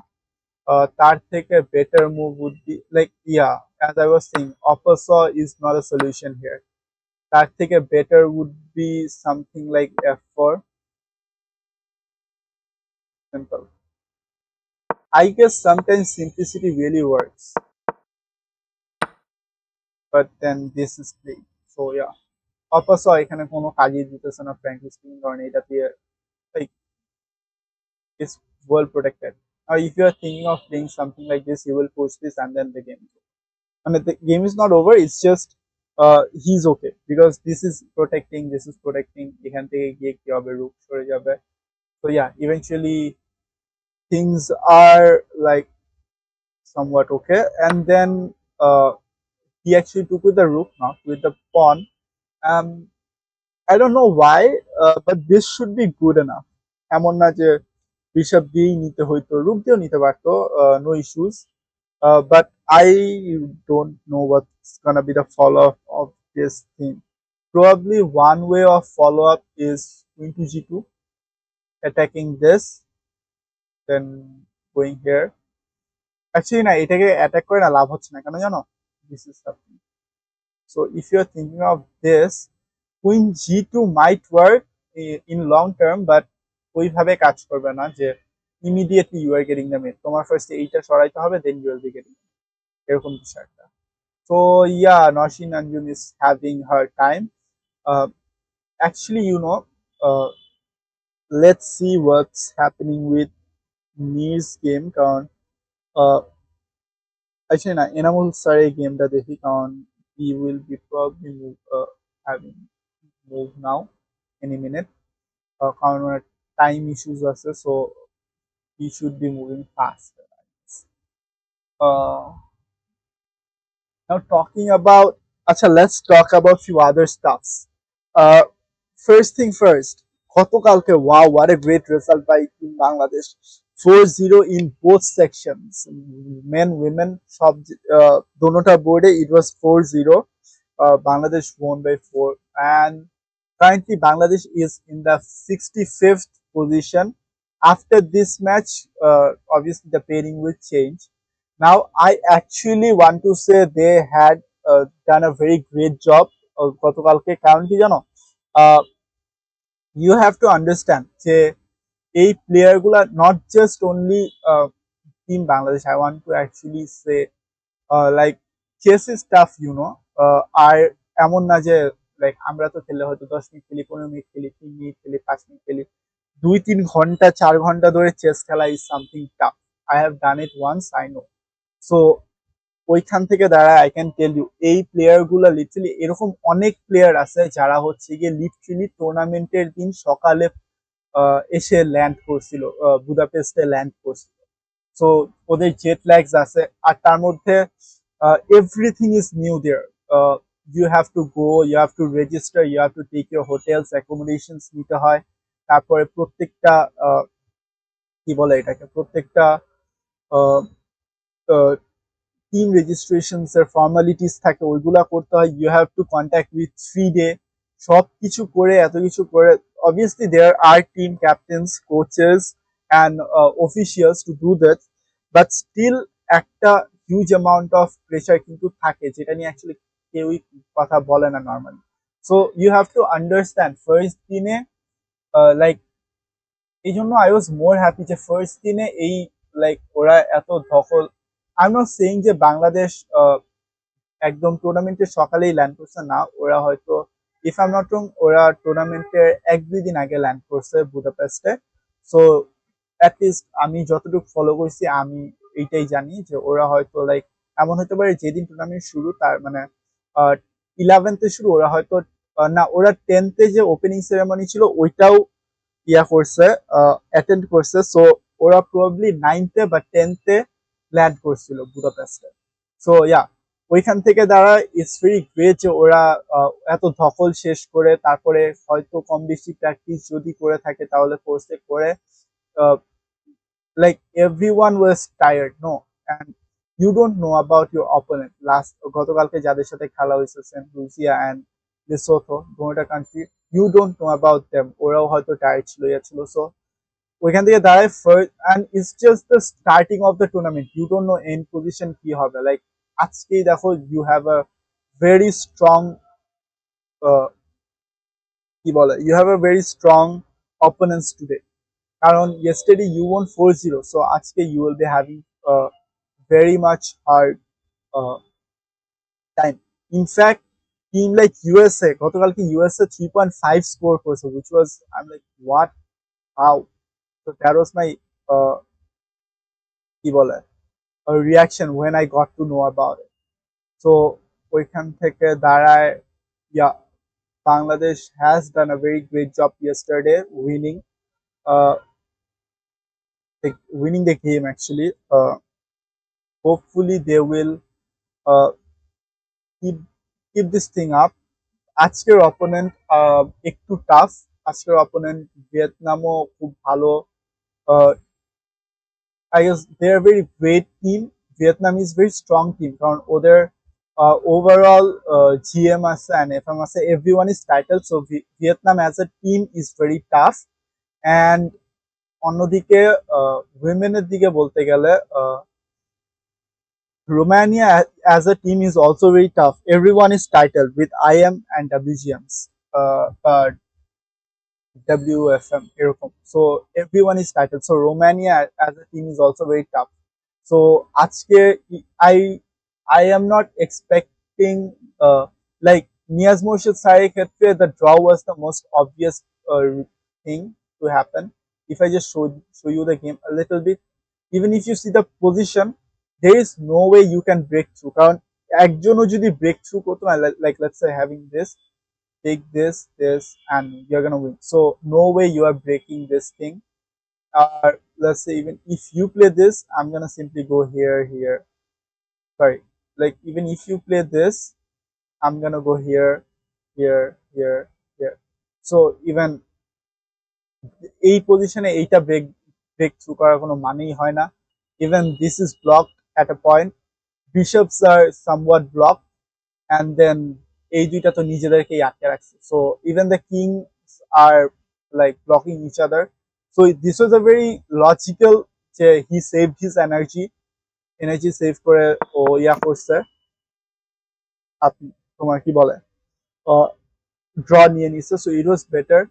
[SPEAKER 5] তার থেকে better move would be like, yeah, as I was saying, upper saw is not a solution here. তার থেকে better would be something like f4. Simple. I guess sometimes simplicity really works, but then this is played. So yeah, upper saw এখানে কোনো কাজই দিতেছে না frankly speaking, কারণ এটা দিয়ে like it's well protected. Now if you are thinking of playing something like this, you will push this and then the game. And the game is not over, it's just he's okay because this is protecting, এখান থেকে গিয়ে কি হবে, রূপ সরে যাবে. So yeah, eventually things are like somewhat okay, and then he actually took with the rook, not with the pawn. I don't know why, but this should be good enough. এমন না যে বিশপ দিয়েই নিতে হইতো, রুক দিয়েও নিতে পারতো, no issues. But I don't know what's gonna be the follow-up of this thing. Probably one way of follow-up is queen to g2, attacking this, then going here. Actually না, এটাকে অ্যাটাক করে না লাভ হচ্ছে না, কেন জানো? This is something. So if you're thinking of this, queen g2 might work in long term, but ওইভাবে কাজ করবে না যে immediately you are getting the mate. তোমার ফার্স্ট এইটা সরাইতে হবে, then you will be getting এরকম কিছু একটা. So yeah, Noshin Anjum is having her time. Actually, let's see what's happening with Mir's game, কারণ actually না, এনামুল স্যারের গেমটা দেখি, কারণ he will be probably having move now. any minute. কারণ টাইম ইস্যুস আছে, so he should be moving faster. Uh, Now talking about, acha, let's talk about few other stuffs. Uh, First thing first, গতকালকে, wow, what a great result by Team Bangladesh. 4-0 in both sections, men, women, সব দোনোটা বোর্ডে it was 4-0. Bangladesh won by 4, and currently Bangladesh is in the 65th position. After this match, obviously the pairing will change. Now, I actually want to say they had done a very great job গতকালকে, কারণ কি জানো, you have to understand যে এই player গুলা not just only team Bangladesh, I want to actually say like chess is tough, you know. আর এমন না যে লাইক আমরা তো খেললে হয়তো 10 মিনিট খেলি, 15 মিনিট খেলি, 3 মিনিট খেলি, 5 মিনিট খেলি, 2-3 ঘন্টা 4 ঘন্টা ধরে চেস খেলা is something tough. I have done it once, I know. So ওইখান থেকে দাঁড়ায় আই ক্যান টেল ইউ, এই প্লেয়ার গুলা লিটারালি, এরকম অনেক প্লেয়ার আছে যারা হচ্ছে গিয়ে লিটারালি টুর্নামেন্টের দিন সকালে এসে ল্যান্ড করছিল, বুদাপেস্টে ল্যান্ড করছিল। সো ওদের জেট ল্যাগস আছে, আর তার মধ্যে everything is new there. You have to go, you have to register, you have to take your hotels accommodations নিতে হয়। তারপরে প্রত্যেকটা কি বলে এটাকে, প্রত্যেকটা টিম রেজিস্ট্রেশনস এর ফর্মালিটিস থাকে, ওইগুলা করতে হয়। You have to contact with 3 day, সব কিছু করে, এত কিছু করে, obviously there are team captains, coaches and officials to do that, but still একটা হিউজ অ্যামাউন্ট অফ প্রেশার কিন্তু থাকে, যেটা নিয়ে অ্যাকচুয়ালি কেউই কথা বলে না normally. So you have to understand first দিনে লাইক, এই জন্য আই ওয়াজ মোর হ্যাপি যে ফার্স্ট দিনে এই লাইক ওরা এত দখল। আই এম নট সেইং যে বাংলাদেশ একদম টুর্নামেন্টের সকালেই ল্যান্ড করছে, না, ওরা হয়তো, if I am not wrong, ওরা টুর্নামেন্টের 1-2 দিন আগে ল্যান্ড করছে বুদাপেস্টে। সো অ্যাটলিস্ট আমি যতটুকু ফলো করছি, আমি এইটাই জানি যে ওরা হয়তো লাইক এমন হতে পারে যেদিন টুর্নামেন্ট শুরু, তার মানে 11th শুরু, ওরা হয়তো না, ওরা 10th যে ওপেনিং সেরেমনি ছিল ওইটাও ইয়া করছে, অ্যাটেন্ড করছে। সো ওরা প্রবাবলি 9th বা 10th ল্যান্ড করছিল বুদাপেস্টে। সো ইয়া, ওইখান থেকে দাঁড়া ইটস ভেরি গ্রেট যে ওরা এত ধকল শেষ করে, তারপরে হয়তো কম বেশি প্র্যাকটিস যদি করে থাকে তাহলে কোর্সে করে, like everyone was tired, no, and you don't know about your opponent. গতকালকে যাদের সাথে খেলা হয়েছে, সেন্ট লুসিয়া অ্যান্ড লেসোথো, দুটা country, you don't know about them, ওরাও হয়তো টায়ার্ড ছিল, ইয়া ছিল। সো ওইখান থেকে দাঁড়ায় first, and it's just the starting of the tournament, you don't know end position কি হবে। লাইক আজকেই দেখো, you have a very strong, কি বলে, you have a very strong opponents today, কারণ ইয়েস্টারডে ইউ ওয়ান 4-0, সো আজকে you will be having very much hard time. In fact team like USA, গতকালকে USA 3.5 score করছে, which was, I am like what, how? So that was my কি বলে reaction when I got to know about it. So ওইখান থেকে দাঁড়ায়, yeah, Bangladesh has done a very great job yesterday winning uh winning the game actually. Hopefully they will uh keep keep this thing up. আজকের opponent একটু tough, আজকের opponent ভিয়েতনামও খুব ভালো, I guess they're a very great team. Vietnam is very strong team. কারণ ওদের overall GM আছে and FM আছে, everyone is titled. So Vietnam as a team is very tough. And অন্যদিকে womenের দিকে বলতে গেলে Romania as a team is also very tough. Everyone is titled with IM and WGMs. But WFM এরকম, so everyone is titled. So Romania as a team is also very tough. So আজকে I am not expecting like Niaz Morshid স্যারের ক্ষেত্রে the draw was the most obvious thing to happen. If I just show you the game a little bit, even if you see the position, there is no way you can break through, কারণ একজনও যদি break through করতো না, like let's say having this, take this, and you're gonna win. So no way you are breaking this thing. Let's say even if you play this, I'm gonna simply go here, here. Sorry, like even if you play this, I'm gonna go here, here, here, here. So even এই পজিশনে এইটা break through করার কোনো মানেই হয় না। Even this is blocked at a point, bishops are somewhat block, and then এই দুইটা তো নিজেদেরকেই আটকে রাখছে। So even the kings are like blocking each other. So this was a very logical যে he saved his energy save করে ও ইয়া করছে। আপনি তোমার কি বলে ড্র নিয়ে নিচ্ছে। So it was better.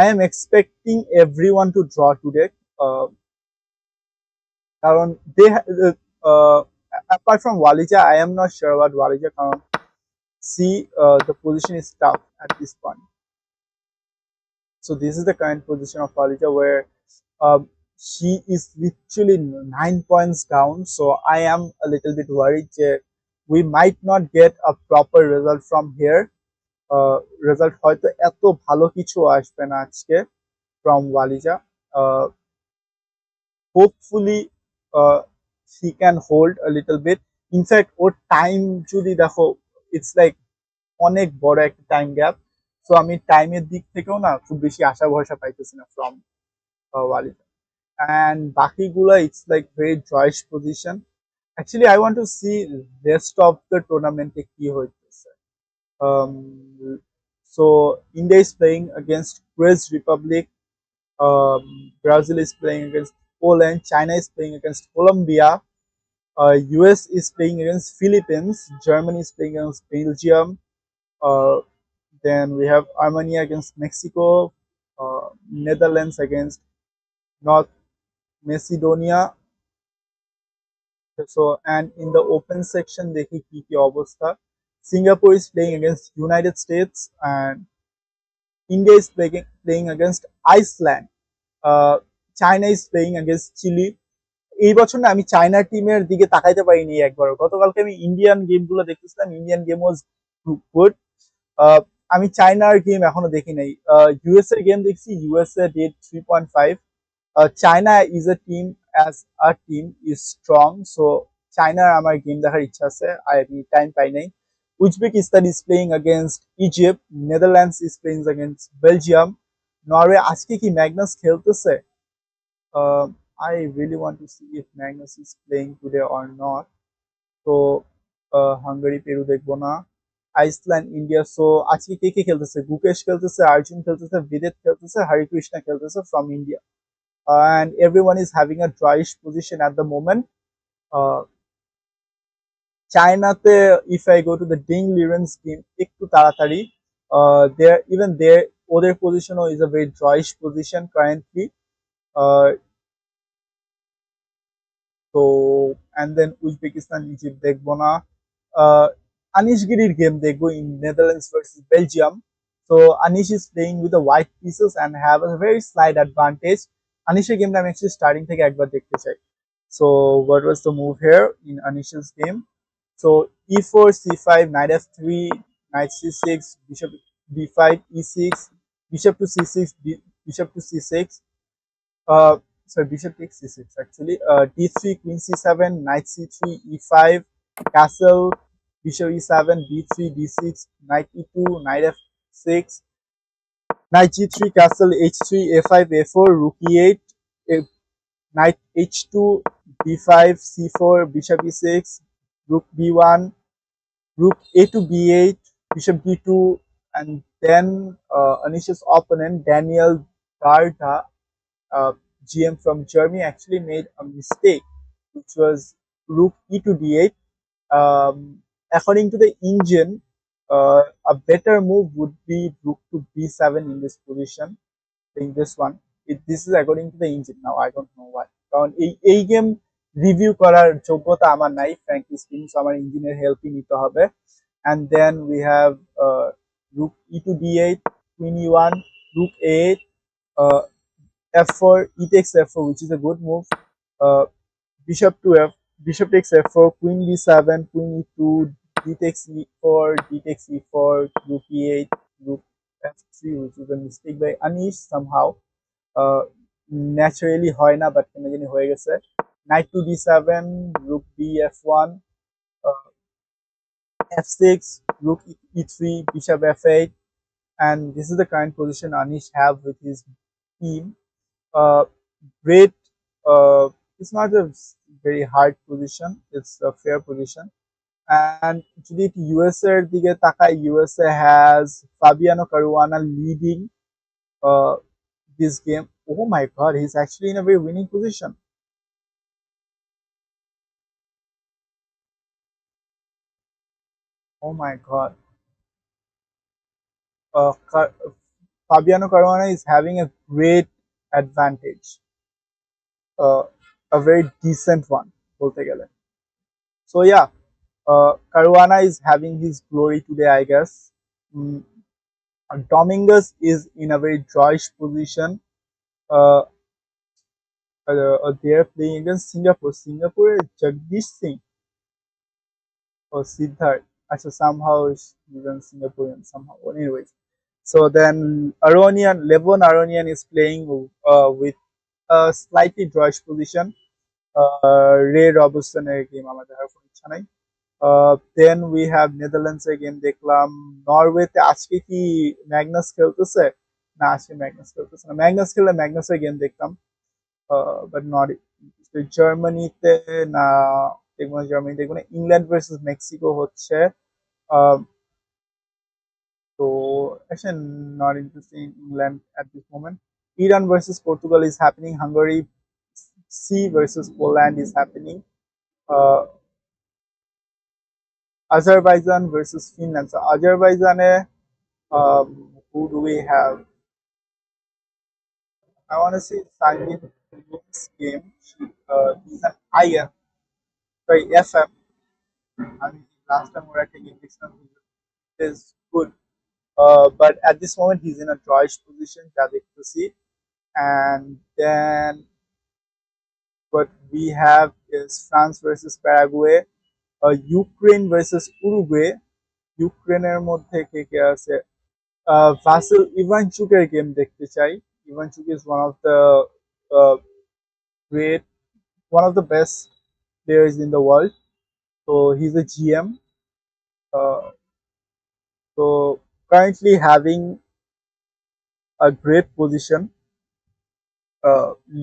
[SPEAKER 5] I am expecting everyone to draw today. কারণ they apart from Walija, I am not sure about Walija. কারণ see, the position is tough at this point. So this is the current position of Walija, where um, she is literally 9 points down. So I am a little bit worried that we might not get a proper result from here. Result হয়তো এত ভালো কিছু আসবে না আজকে from Walija. Hopefully she can hold a little bit. In fact, or time যদি দেখো, it's like অনেক বড় একটা টাইম গ্যাপ। সো আমি টাইমের দিক থেকেও না খুব বেশি আশা ভরসা পাইতেছি না ফ্রম ওয়ালিদা। অ্যান্ড বাকিগুলা it's like very joyous position. Actually I want to see rest of the টুর্নামেন্টে কি হইতেছে। So India is playing against Czech Republic, Brazil is playing against Poland, China is playing against Colombia, US is playing against Philippines, Germany is playing against Belgium, uh, then we have Armenia against Mexico, Netherlands against North Macedonia. So, and in the open section, দেখি কি কি অবস্থা। Singapore is playing against United States, and India is playing against Iceland. China is playing against Chile. এই বছর না আমি China টিমের দিকে তাকাইতে পারিনি একবারও। গতকালকে আমি ইন্ডিয়ান গেমগুলো দেখতেছিলাম, ইন্ডিয়ান গেম ওয়াজ গুড। আমি চায়নার গেম এখনো দেখি নাই। ইউএস এর গেম দেখছি, USA did 3.5। China is a team, as a team is strong. So চায়নার আমার গেম দেখার ইচ্ছা আছে, আমি টাইম পাই নাই। Uzbekistan is playing against Egypt, Netherlands is playing against Belgium, Norway. আজকে কি ম্যাগনাস খেলতেছে? I really want to see if Magnus is playing today or not. So Hungary, Peru দেখবো না। Iceland, India. সো আজকে কে কে খেলতেছে? গুকেশ খেলতেছে, অর্জুন খেলতেছে, বিদেত খেলতেছে, হরি কৃষ্ণা খেলতেছে from India. And everyone is having a drawish position at the moment. চায়নাতে if I go to the Ding Liren's game একটু তাড়াতাড়ি, there even there ওদের পজিশনও is a very drawish position currently. So and then Uzbekistan, Egypt দেখবো না। Anish Giri's game দেখবো in Netherlands versus Belgium. So Anish is playing with the white pieces and have a very slight advantage. Anish's game আমি actually starting থেকে একবার দেখতে চাই। So what was the move here in Anish's game? So e4, c5, knight f3, knight c6, bishop b5, e6, bishop to c6, bishop to c6. Sorry, bishop takes c6 actually. D3, queen c7, knight c3, e5, castle, bishop e7, b3, d6, knight e2, knight f6, knight g3, castle h3, a5, a4, rook e8, knight h2, b5, c4, bishop e6, rook b1, rook a to b8, bishop d2, and then Anish's opponent Daniel Garda, GM from Germany, actually made a mistake, which was rook e to d8. According to the engine, a better move would be rook to b7 in this position. In this one, this is according to the engine. Now I don't know why. কারণ এই game review করার যোগ্যতা আমার নাই, frankly speaking, so আমার ইঞ্জিনের হেল্পই নিতে হবে। And then we have rook e to d8, queen e1, rook a8, f4, e takes f4, which is a good move. Bishop to bishop takes f4, queen d7, queen e2, d takes e4, d takes e4, rook e8, rook f3, which is a mistake by Anish somehow. Naturally হয় না, but কেন জানি হয়ে গেছে। knight to d7, rook b f1, f6, rook e3, bishop f8, and this is the current position Anish have with his team. Uh, great. It's not a very hard position. It's a fair position. And যদি USA এর দিকে তাকাই, USA has Fabiano Caruana leading uh, this game. Oh my god, he's actually in a very winning position. Oh my god. Uh, Car- Fabiano Caruana is having a great advantage, a very decent one, bolte gele. So yeah, Caruana is having his glory today, I guess. Mm, Dominguez is in a very drawish position. Uh, they are playing against Singapore. Singapore, Jagdish Singh or Siddharth. Actually, somehow is even Singaporean somehow. But anyways, so then Aronian, Levon Aronian is playing with a slightly drawish position. Ray Robertson এর game আমাদের আর কোনো ইচ্ছা নাই। Then we have Netherlands এর game দেখলাম। নরওয়েতে আজকে কি Magnus খেলতেছে? না, আজকে ম্যাগনাস খেলতেছে না। ম্যাগনাস খেললে ম্যাগনাসের গেম দেখতাম, বাট নট। জার্মানিতে না, দেখবো না, জার্মানি দেখবো না। ইংল্যান্ড ভার্সেস মেক্সিকো হচ্ছে। তো actually not interested in England at this moment. Iran versus Portugal is happening. Hungary C versus Poland is happening. Uh, Azerbaijan versus Finland. So Azerbaijan, who do we have? I want to see Sanjit this game. He's an IM, sorry, FM. I mean, last time we were taking this one is good. But at this moment, he's in a drawish position, Jadik to see. And then what we have is France versus Paraguay, Ukraine versus Uruguay. ইউক্রেনের মধ্যে কে কে আছে? ভাসিল ইভানচুকের game দেখতে চাই। ইভানচুক is uh, great, one of the best players in the world. So he's a GM. Uh, so currently having a great position,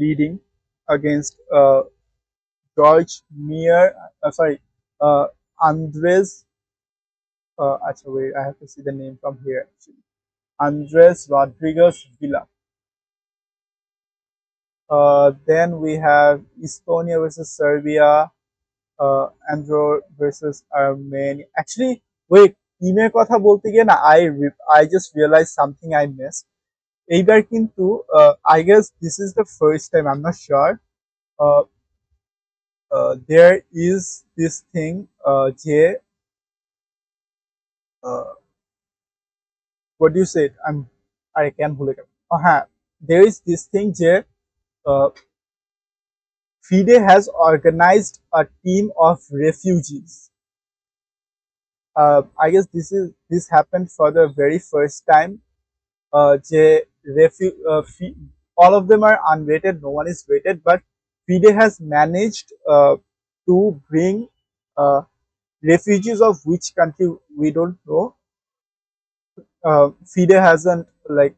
[SPEAKER 5] leading against George Meir. Sorry, Andres. Actually, wait, I have to see the name from here. Actually, Andres Rodriguez Villa. Then we have Estonia versus Serbia, Andorra versus Armenia. Actually, wait, টিমের কথা বলতে গিয়ে না, I just realized something I missed. এইবার কিন্তু I guess this is the first time, I'm not sure. Uh, there is this thing যে what do you say? I can ভুলে গেলাম। হ্যাঁ, there is this thing যে FIDE has organized a team of refugees. I guess this happened for the very first time. যে all of them are unrated, no one is rated, but FIDE has managed to bring refugees of which country we don't know. FIDE hasn't like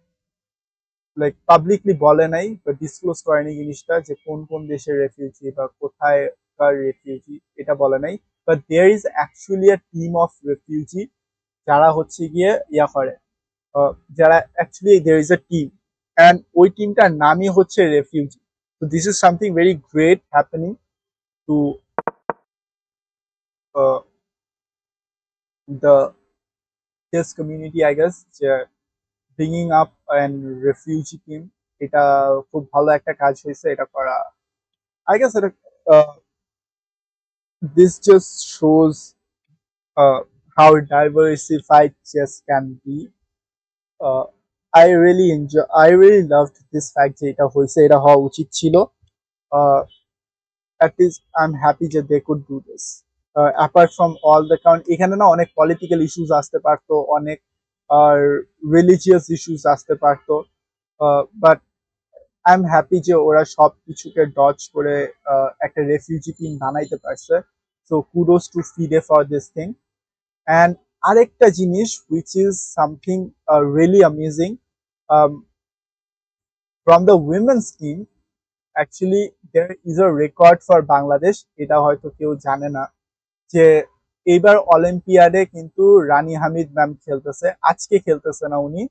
[SPEAKER 5] publicly বলে নাই বা disclose করেনি জিনিসটা যে কোন কোন দেশের রেফিউজি বা কোথায়কার রেফিউজি, এটা বলে নাই। But there is actually a team of refugee যারা হচ্ছে গিয়ে ইয়া করে, যারা actually there is a team, and ওই টিমটার নামই হচ্ছে রেফিউজি। তো this is something very great happening to the this community, I guess, যে bringing up and refugee team. এটা খুব ভালো একটা কাজ হয়েছে এটা করা। আই গেস এটা this just shows how diversified chess can be. I really loved this fact যে এটা হয়েছে, এটা হওয়া উচিত ছিল। At least I'm happy that they could do this. Apart from all the count, এখানে না অনেক পলিটিক্যাল ইস্যুস আসতে পারতো, অনেক আর রিলিজিয়াস ইস্যুস আসতে পারতো, বাট আই এম হ্যাপি যে ওরা সব কিছুকে ডজ করে একটা রেফিউজি টিম বানাইতে পারছে। So kudos to FIDE for this thing. And আরেকটা জিনিস which is something really amazing, from the women's team actually there is a record for Bangladesh. এটা হয়তো কেউ জানে না যে এইবার অলিম্পিয়াডে কিন্তু রানী হামিদ ম্যাম খেলতেছে, আজকে খেলতেছে না উনি।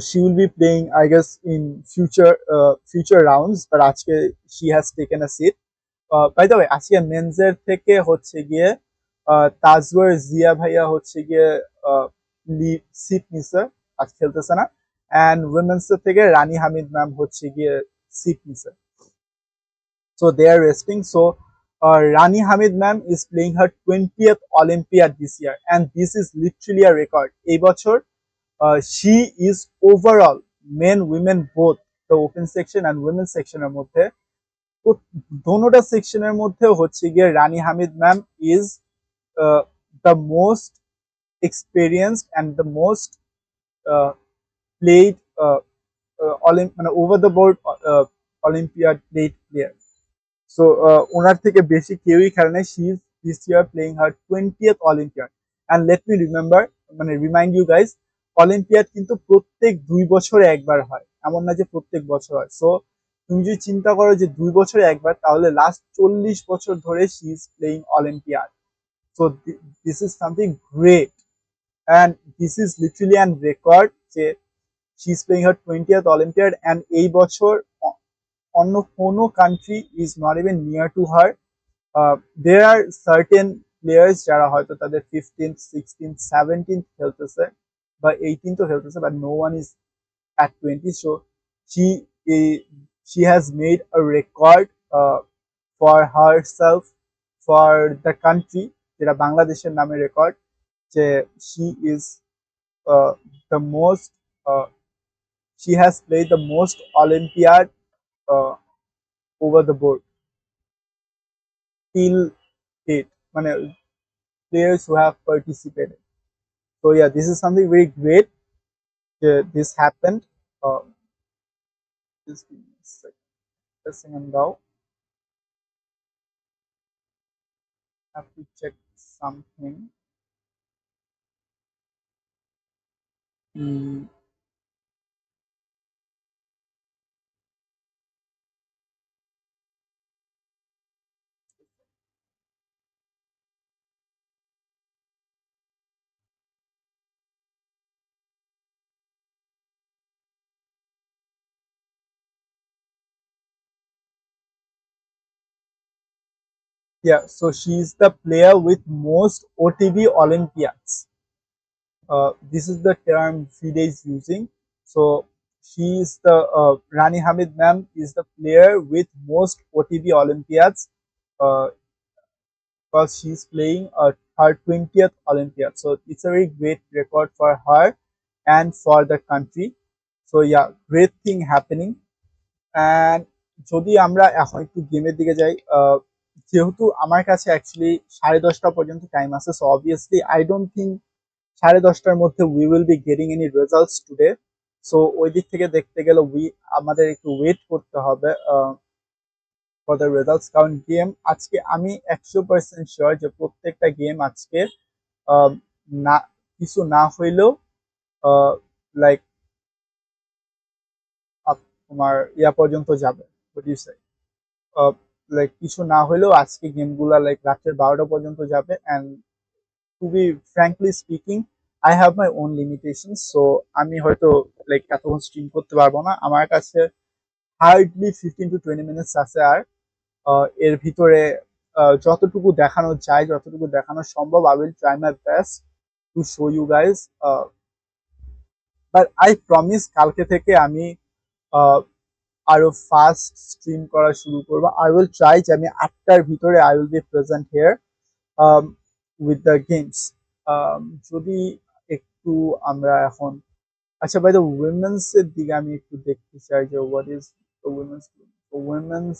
[SPEAKER 5] she will be playing, I guess, in future rounds, but আজকে she has taken a seat. By the way, আজকে মেন্সের থেকে হচ্ছে গিয়ে তাজওয়ার জিয়া ভাইয়া হচ্ছে গিয়ে লিড সিট নিছে, আজ খেলতেছে না। অ্যান্ড উইমেন্স থেকে রানী হামিদ ম্যাম হচ্ছে গিয়ে সিট নিছে, so they are resting. So Rani Hamid ma'am is playing her 20th Olympiad this year, and this is literally a record. এই বছর she is overall men women both the open section and women's section এর মধ্যে, তো দোনোটা সেকশনের মধ্যে হচ্ছে গিয়ে Rani Hamid ma'am is the most experienced and the most uh, played মানে over the board Olympiad played player. সো ওনার থেকে বেশি কেউই খেলে নাই। She is this year playing her 20th Olympiad. And let me remember, মানে রিমাইন্ড ইউ গাইজ, অলিম্পিয়াড কিন্তু প্রত্যেক 2 বছরে একবার হয়, এমন না যে প্রত্যেক বছর হয়। সো তুমি যদি চিন্তা করো যে 2 বছরে একবার, তাহলে লাস্ট 40 বছর ধরে she is playing Olympiad. So this is something great, and this is literally an record যে she is playing her 20th Olympiad. And এই বছর অন্য কোনো country is not even near to her. There are certain players যারা হয়তো তাদের 15th 16th 17th খেলতেছে বা 18th খেলতেছে, but no one is at 20. So she she has made a record for herself, for the country, যেটা বাংলাদেশের নামে record, যে she is uh, the most she has played the most Olympiad uh, over the board till date, মানে players who have participated. So yeah, this is something very great. This happened. Just give me a second now. Have to check something. Mm, yeah, so she's the player with most OTB Olympiads. This is the term FIDE is using. So she is the Rani Hamid ma'am is the player with most OTB Olympiads, uh, because she's playing her 20th Olympiad. So it's a very great record for her and for the country. So yeah, great thing happening. And যদি আমরা এখন একটু গেমের দিকে যাই, যেহেতু আমার কাছে অ্যাকচুয়ালি 10:30 পর্যন্ত টাইম আছে, so obviously I don't think 10:30টার মধ্যে we will be getting any results today. So ওই দিক থেকে দেখতে গেলে আমাদের একটু ওয়েট করতে হবে ফর দ্য রেজাল্টস, কারণ গেম আজকে আমি 100% শিওর যে প্রত্যেকটা গেম আজকে না কিছু না হইলেও লাইক তোমার ইয়া পর্যন্ত যাবে, লাইক কিছু না হলেও আজকে গেমগুলা লাইক রাতের 12টা পর্যন্ত যাবে। And to be frankly speaking, I have my own limitation. So আমি হয়তো লাইক এতক্ষণ স্ট্রিম করতে পারবো না, আমার কাছে হার্ডলি 15 to 20 মিনিটস আছে। আর এর ভিতরে যতটুকু দেখানো যায়, যতটুকু দেখানো সম্ভব, I will try my best to show you guys. But I promise কালকে থেকে আমি আরো ফাস্ট স্ট্রিম করা শুরু করবো। আই উইল ট্রাই যে আমি 8টার ভিতরে I will be present here with the games. যদি একটু আমরা এখন, আচ্ছা বাই দ্য উইমেন্স এর দিকে আমি একটু দেখতে চাই যে হোয়াট ইজ দ্য উইমেন্স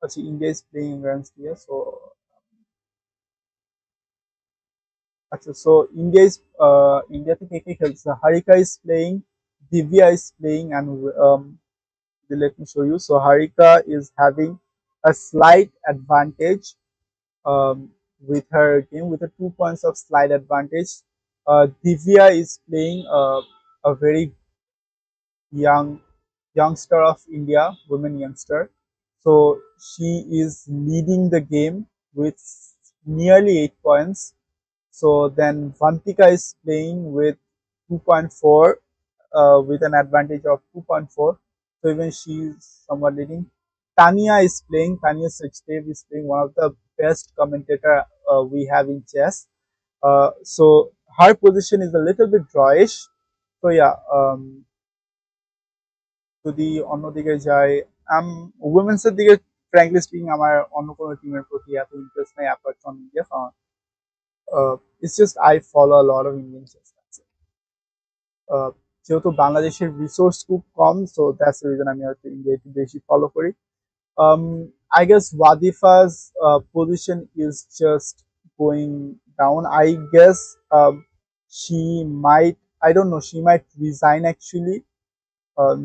[SPEAKER 5] আচ্ছা India is playing England here. So আচ্ছা, so India থেকে কে খেলছে? Harika is playing, Divya is playing, and let me show you. So Harika is having a slight advantage um, with her game, with a 2 points of slight advantage. Divya is playing a very young youngster of India, women youngster. So she is leading the game with nearly 8 points. So then Vantika is playing with 2.4 with an advantage of 2.4. So even she is somewhat leading. Tanya is playing. Tanya Sachdev is playing, one of the best commentator we have in chess. So her position is a little bit drawish. So yeah, যদি অন্যদিকে যাই, women's এর দিকে frankly speaking আমার অন্য কোনো টিমের প্রতি এত ইন্টারেস্ট নাই apart from India. It's just I follow a lot of Indian chess. যেহেতু বাংলাদেশের রিসোর্স খুব কম, সো দ্যাটস দ্য রিজন আমি হয়তো ইন্ডিয়া একটু বেশি ফলো করি। I guess Wadifa's position is just going down. I guess she might, I don't know, she might resign actually.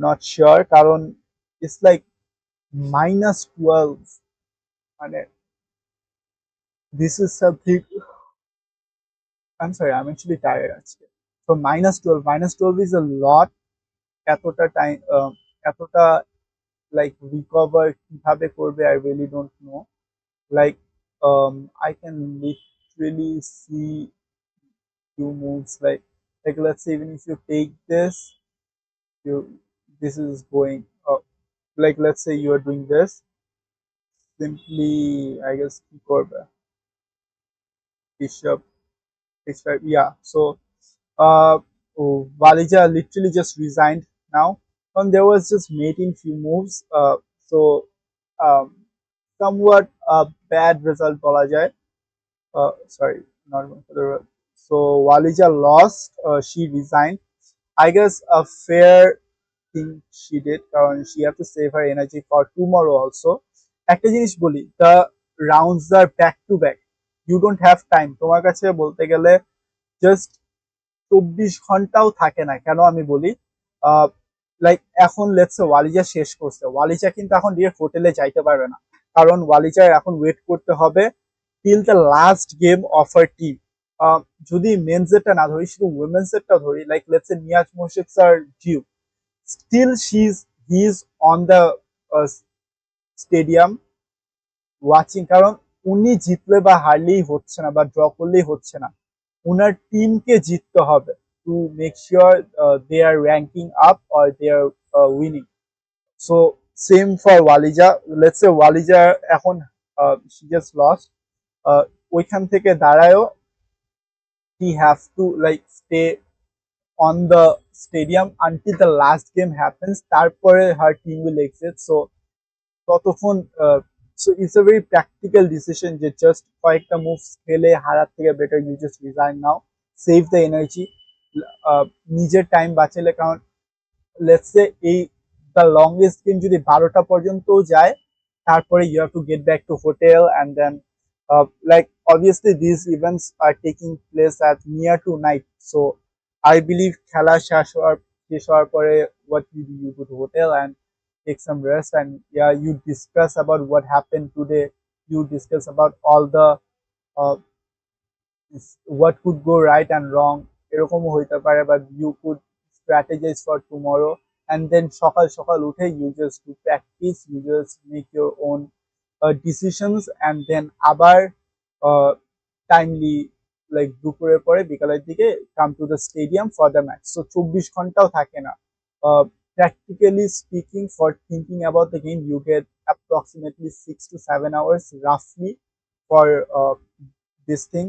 [SPEAKER 5] Not sure. কারণ it's like -12. মানে this is something. I'm sorry, I'm actually tired আজকে। So -12 is a lot. এতটা time, এতটা like recover কিভাবে করবে, I really don't know. Like I can literally see few moves, like let's say even if you take this, you this is going like let's say you are doing this, simply I guess কি করবে, bishop h5, yeah. So Walija literally just resigned now, and there was just mating few moves, so um, somewhat a bad result বলা যায়। Sorry, not going for the so Walija lost, she resigned. I guess a fair thing she did, কারণ she have to save her energy for tomorrow also. একটা জিনিস বলি, the rounds are back to back, you don't have time, তোমার কাছে বলতে গেলে just 24 ঘন্টাও থাকে না। কেন আমি বলি, লাইক এখন লেটস সে ওয়ালিজা শেষ করছে, ওয়ালিজা কিন্তু এখন ডিরেক্ট হোটেলে যাইতে পারবে না, কারণ ওয়ালিজার এখন ওয়েট করতে হবে till the last game of our team. যদি মেন্সেরটা না ধরি, শুধু উইমেন্সেরটা ধরি, like let's say Niaz Morshed sir due, still he is on the stadium watching, কারণ উনি জিতলে বা হারলেই হচ্ছে না, বা ড্র করলেই হচ্ছে না, উনার টিমকে জিততে হবে to make sure they are ranking up or they are winning. So same for Walija, let's say Walija এখন শি জাস্ট লস্ট, ওইখান থেকে দাঁড়ায়ও he have to like stay on the stadium until the last game happens, তারপরে her team will exit. So ততক্ষণ so it's a very practical decision যে just কয়েকটা moves খেলে হারার থেকে better you just resign now, save the energy, নিজের time বাঁচালে। কারণ let's say এই দ্য লংগেস্ট গেম যদি 12টা পর্যন্তও যায়, তারপরে you have to get back to hotel and then like obviously these events are taking place at near to night, so I believe খেলা শেষ হওয়ার পরে what you go to hotel and take some rest, and yeah, you discuss about what happened today, you discuss about all the uh, what could go right and wrong, এরকমও হইতে পারে, but you could strategize for tomorrow, and then সকাল সকাল উঠে you just do practice, you just make your own decisions, and then আবার timely like দুপুরের পরে বিকালের দিকে come to the stadium for the match. So 24 ঘন্টাও থাকে না। Practically speaking, for thinking about the game, you get approximately 6 to 7 hours roughly for this thing,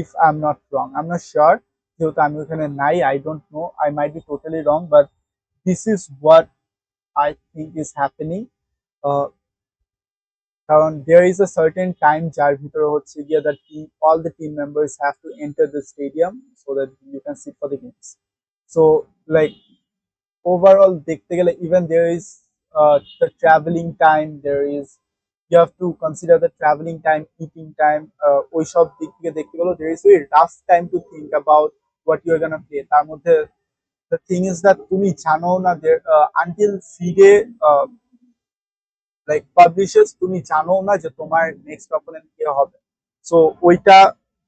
[SPEAKER 5] if I'm not wrong. I'm not sure, যেহেতু আমি ওখানে নাই, I don't know, I might be totally wrong, but this is what I think is happening. কারণ there is a certain time যার ভিতরে হচ্ছে গিয়ে the team, all the team members have to enter the stadium so that you can sit for the games. So like overall দেখতে গেলে, even there is the traveling time, there is you have to consider the traveling time, eating time, ওই সব দিক থেকে দেখতে গেলে there is a rough time to think about what you are gonna play. তার মধ্যে the thing is that তুমি জানো না there until FIDE লাইক পাবলিশেস তুমি জানো না যে তোমার নেক্সট অপোনেন্ট কে হবে, সো ওইটা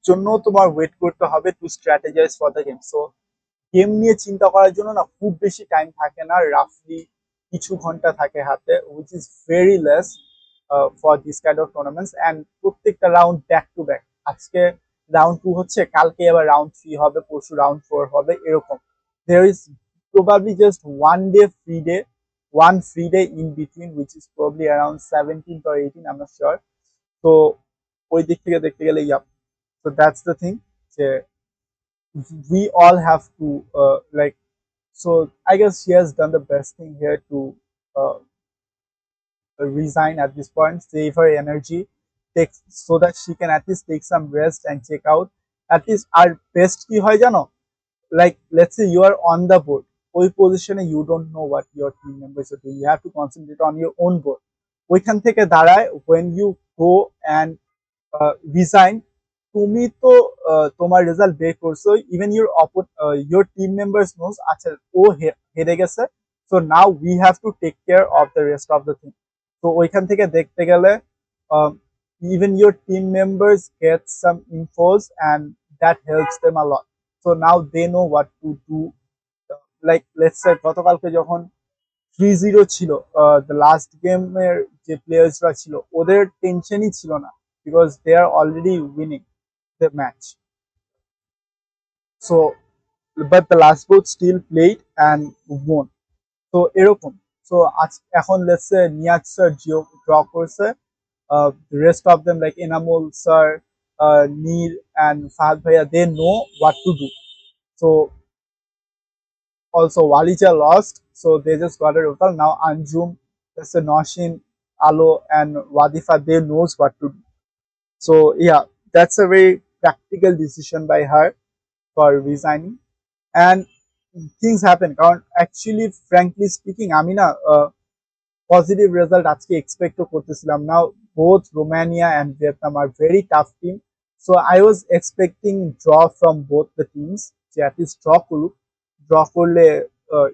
[SPEAKER 5] জন্য তোমার ওয়েট করতে হবে to strategize for the game. So game নিয়ে চিন্তা করার জন্য না খুব বেশি টাইম থাকে না, রাফলি কিছু ঘন্টা থাকে হাতে, which is very less for this kind of tournaments. And প্রত্যেকটা রাউন্ড ব্যাক টু ব্যাক, আজকে রাউন্ড 2 হচ্ছে, কালকে আবার রাউন্ড 3 হবে, পরশু রাউন্ড 4 হবে, এরকম। There is probably just one free day in between, which is probably around 17th or 18th, I'm not sure. So ওই দিক থেকে দেখতে গেলে yeah, so that's the thing, যে we all have to like, so I guess she has done the best thing here to uh, resign at this point, save her energy, take so that she can at least take some rest and check out. At least our best কি হয় জানো, like let's say you are on the board, ওই পজিশনে you don't know what your team members are doing, you have to concentrate on your own board, ওইখান থেকে দাঁড়ায় when you go and resign, তুমি তো তোমার রেজাল্ট বের করছো, even your team members knows আচ্ছা ও হেরে গেছে, so now we have to take care of the rest of the thing. তো ওইখান থেকে দেখতে গেলে even your team members get some infos and that helps them a lot, so now they know what to do. Like let's say গতকালকে যখন 3-0 ছিল, the last গেমের যে প্লেয়ার্সরা ছিল ওদের টেনশনই ছিল না, because they are already winning the match. So but the last both still played and won, তো এরকম। সো এখন let's say Niaz sir draw করছে, rest of them like Enamul sir, Nir and Fahad ভাইয়া, they know what to do. So also Walija lost, so they just got a result. Now Anjum, let's say Noshin, Alo, and Wadifa, they knows what to do. So yeah, that's a very practical decision by her for resigning. And things happen. Actually, frankly speaking, আমি না positive result আজকে expect করতেছিলাম। Now both Romania and Vietnam are very tough team, so I was expecting draw from both the teams, যে at least draw করলে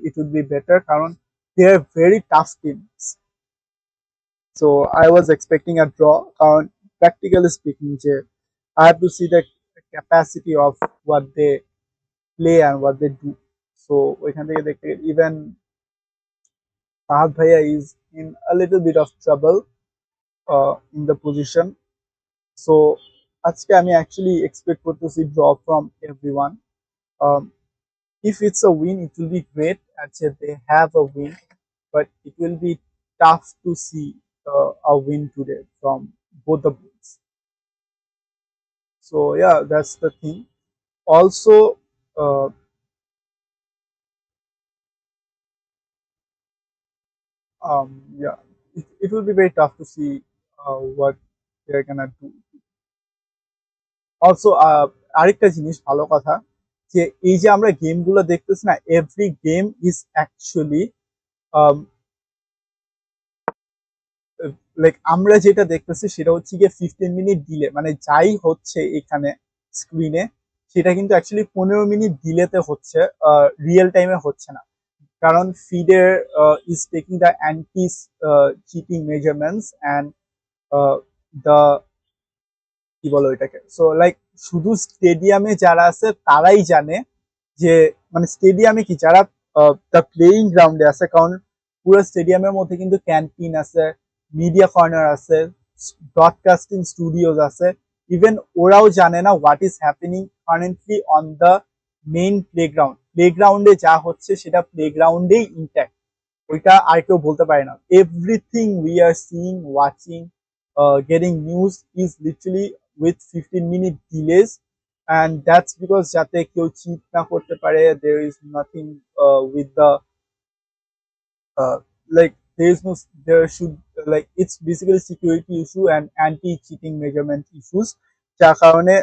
[SPEAKER 5] it would be better, কারণ they are very tough teams. So I was expecting a draw, কারণ practically speaking যে I have to see the capacity of what they play and what they do. So ওইখান থেকে দেখতে even Fahad Bhaiya is in a little bit of trouble in the position. So আজকে আমি actually expect করতেছি draw from everyone. If it's a win, it will be great. Actually, they have a win, but it will be tough to see a win today from both the boards. So yeah, that's the thing. Also, yeah, it will be very tough to see what they're gonna do. Also, আরেকটা জিনিস ভালো কথা, যে এই যে আমরা গেমগুলো দেখতেছি না, every game is actually like আমরা যেটা দেখতেছি সেটা হচ্ছে গিয়ে 15 মিনিট ডিলে, মানে যাই হচ্ছে এখানে স্ক্রিনে সেটা কিন্তু অ্যাকচুয়ালি 15 মিনিট ডিলেতে হচ্ছে, রিয়েল টাইমে হচ্ছে না, কারণ ফিডের is taking the anti cheating measurements and the কি বলো এটাকে, সো লাইক শুধু স্টেডিয়ামে যারা আছে তারাই জানে যে, মানে স্টেডিয়ামে কি যারা দ্য প্লেয়িং গ্রাউন্ডে আছে, কারণ পুরো স্টেডিয়ামের মধ্যে কিন্তু ক্যান্টিন আছে, মিডিয়া কর্নার আছে, ব্রডকাস্টিং স্টুডিওস আছে, ইভেন ওরাও জানে না what is happening currently on the main প্লেগ্রাউন্ডে যা হচ্ছে সেটা প্লেগ্রাউন্ডেই ইন্ট্যাক্ট, ওইটা আর কেউ বলতে পারে না। Everything we are seeing, watching, getting news is literally with 15-minute delays, and that's because যাতে কেউ চিট না করতে পারে, there is nothing with the like there should like it's basically security issue and anti-cheating measurement issues, যার কারণে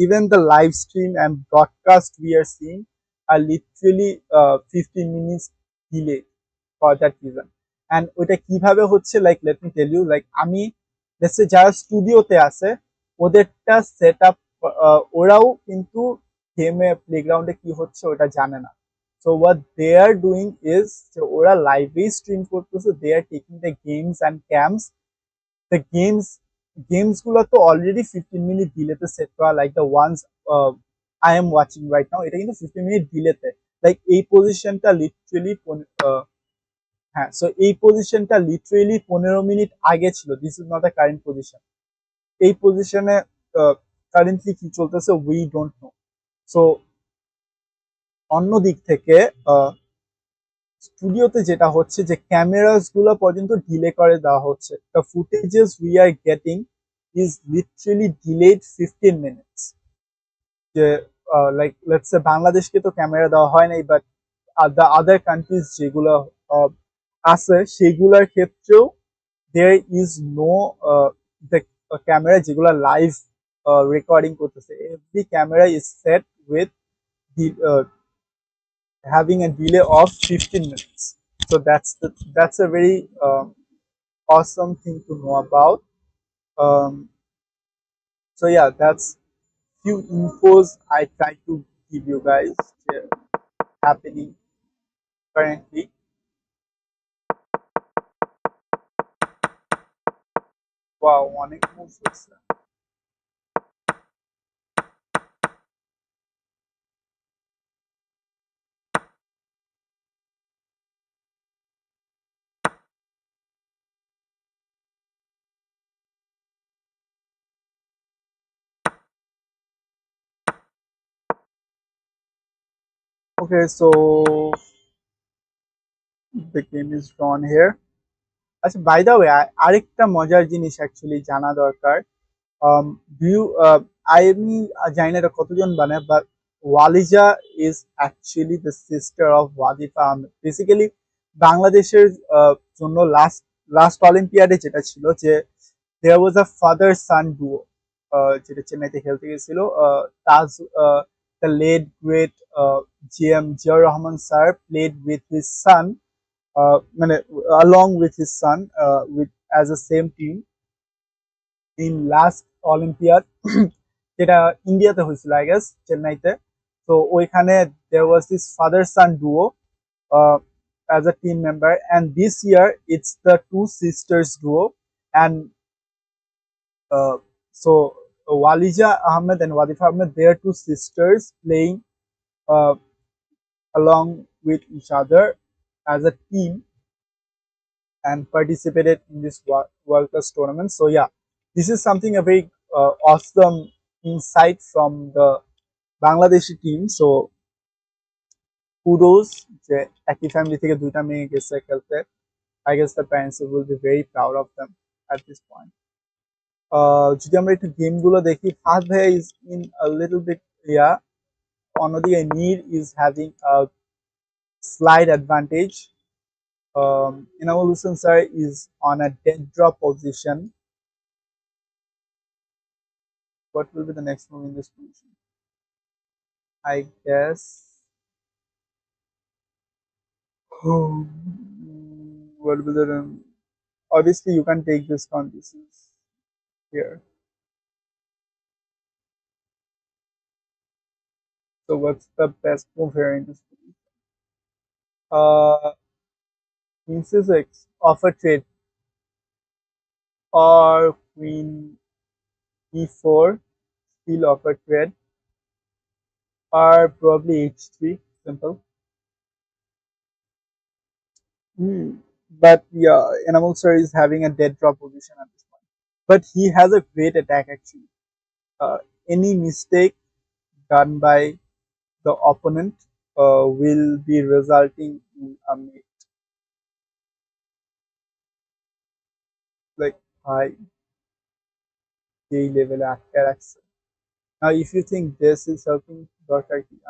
[SPEAKER 5] even the live stream and broadcast we are seeing are literally 15 minutes delay for that reason. And ওইটা কিভাবে হচ্ছে, like let me tell you, like আমি let's say যারা স্টুডিওতে আছে ওদেরটা set up, ওরাও কিন্তু গেমে প্লেগ্রাউন্ডে কি হচ্ছে ওটা জানে না। So what they are doing is যে ওরা লাইভেই স্ট্রিম করতেছে, they are taking the games and camps, the games গুলো তো অলরেডি 15 মিনিট ডিলেতে সেট করা, like the ones I am watching right now, এটা কিন্তু 15 মিনিট ডিলেতে। লাইক এই পজিশনটা লিটারেলি, হ্যাঁ, সো এই পজিশনটা লিটারেলি 15 মিনিট আগে ছিল, this is not a current position. এই পজিশনে কারেন্টলি কি চলতেছে উই ডোন্ট নো। সো অন্য দিক থেকে স্টুডিওতে যেটা হচ্ছে যে ক্যামেরাস গুলো পর্যন্ত ডিলে করে দেওয়া হচ্ছে, the footages we are getting is literally delayed 15 minutes. যে লাইক লেটস সে বাংলাদেশকে তো ক্যামেরা দেওয়া হয় নাই, বাট দ্য আদার কান্ট্রিজ যেগুলো আছে সেগুলোর ক্ষেত্রেও there is no the camera যেগুলো লাইভ রেকর্ডিং করতেছে, every camera is set with the having a delay of 15 minutes. So that's a very awesome thing to know about. So yeah, that's few infos I try to give you guys happening currently. Wow, অনেক moves হচ্ছে। Okay, so the game is drawn here. আচ্ছা, by the way আরেকটা মজার জিনিস actually জানা দরকার। Do আমি জানি না এটা কতজন বানায়, but Walija is actually the sister of Wazifa Ahmed. Basically বাংলাদেশের জন্য লাস্ট লাস্ট অলিম্পিয়াডে যেটা ছিল যে দেয়ার ওয়াজ আ ফাদার সান ডুও, যেটা চেন্নাইতে খেলতে গেছিল। That's the late great GM Ziaur Rahman sir played with his son, মানে along with his son, with as a same team in last Olympiad যেটা ইন্ডিয়াতে হয়েছিল আই গেস, চেন্নাইতে। তো ওইখানে there was this father son duo uh, as a team member, and this year it's the two sisters duo. And so Walija Ahmed and Wadifa Ahmed, they are two sisters playing uh, along with each other as a team and participated in this World Class tournament. So yeah, this is something a very awesome insight from the Bangladeshi team. So kudos যে একই family থেকে দুইটা মেয়ে গেছে খেলতে। I guess the parents will be very proud of them at this point. যদি আমরা একটু গেম গুলো দেখি, ফাহাদ ভাইয়া is in a little bit, yeah, অন্যদিকে নীর is having a slight advantage. Inamul Hussain sir is on a dead draw position. What will be the next move in this position? I guess. What will be the? Obviously, you can take this on. This is here. So, what's the best move here in this position? Queen c6, offer trade, or queen e4, still offer trade, or probably h3, simple. But yeah, Enamul sir is having a dead draw position at this point. But he has a great attack actually. Any mistake done by the opponent will be resulting in a mate. Like high level attack. Now, if you think this is helping,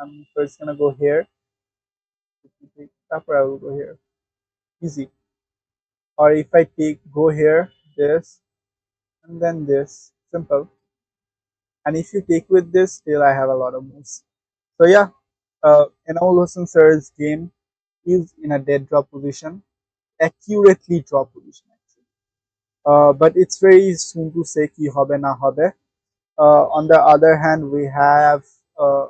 [SPEAKER 5] I'm first gonna go here. If you take upper, I will go here. Easy. Or if I go here, this, and then this, simple. And if you take with this, still I have a lot of moves. So yeah, Enamul Hussain sir's game is in a dead draw position, accurately draw position actually. but it's very soon to say কি হবে না হবে. On the other hand, we have uh,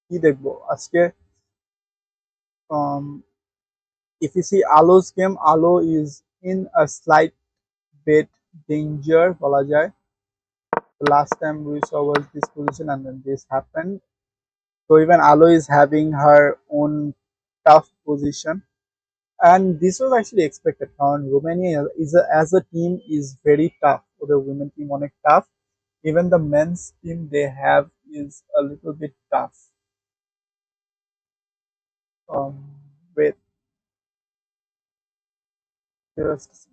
[SPEAKER 5] কি দেখবো আজকে, um, if you see Alo's game, Alo is in a slight bit danger বলা যায়. The last time we saw was this position and then this happened. So even Alo is having her own tough position. And this was actually expected. Romania is as a team is very tough. So the women team on tough. Even the men's team they have is a little bit tough. Um, wait, just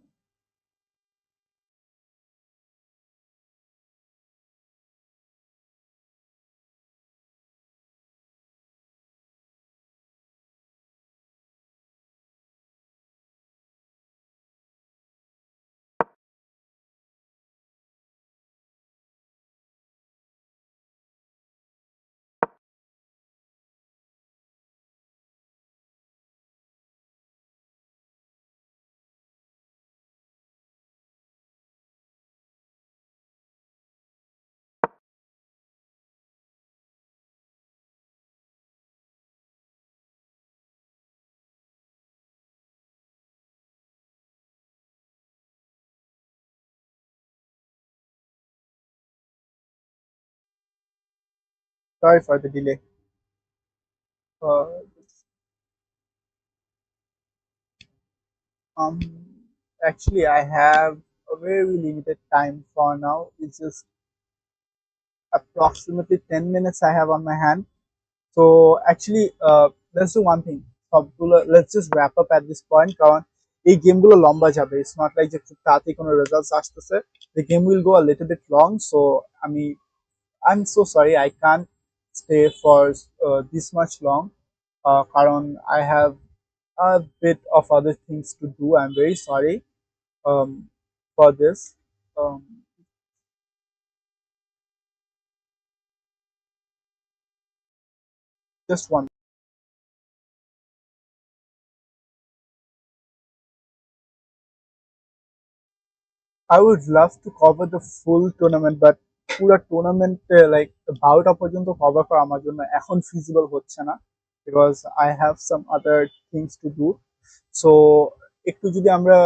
[SPEAKER 5] sorry for the delay. Uh, um, actually, I have a very limited time for now. It's just approximately 10 minutes I have on my hand. So actually, let's do one thing. Let's just wrap up at this point. কারণ এই গেমগুলো লম্বা যাবে. It's not like যে খুব তাড়াতাড়ি কোনো results আসতেছে. The game will go a little bit long. So I'm so sorry I can't stay for this much long. কারণ I have a bit of other things to do. I'm very sorry um, for this. Um, just one. I would love to cover the full tournament, but পুরো tournament like বারোটা পর্যন্ত cover করা আমার জন্য এখন feasible হচ্ছে না, because I have some other things to do. So একটু যদি আমরা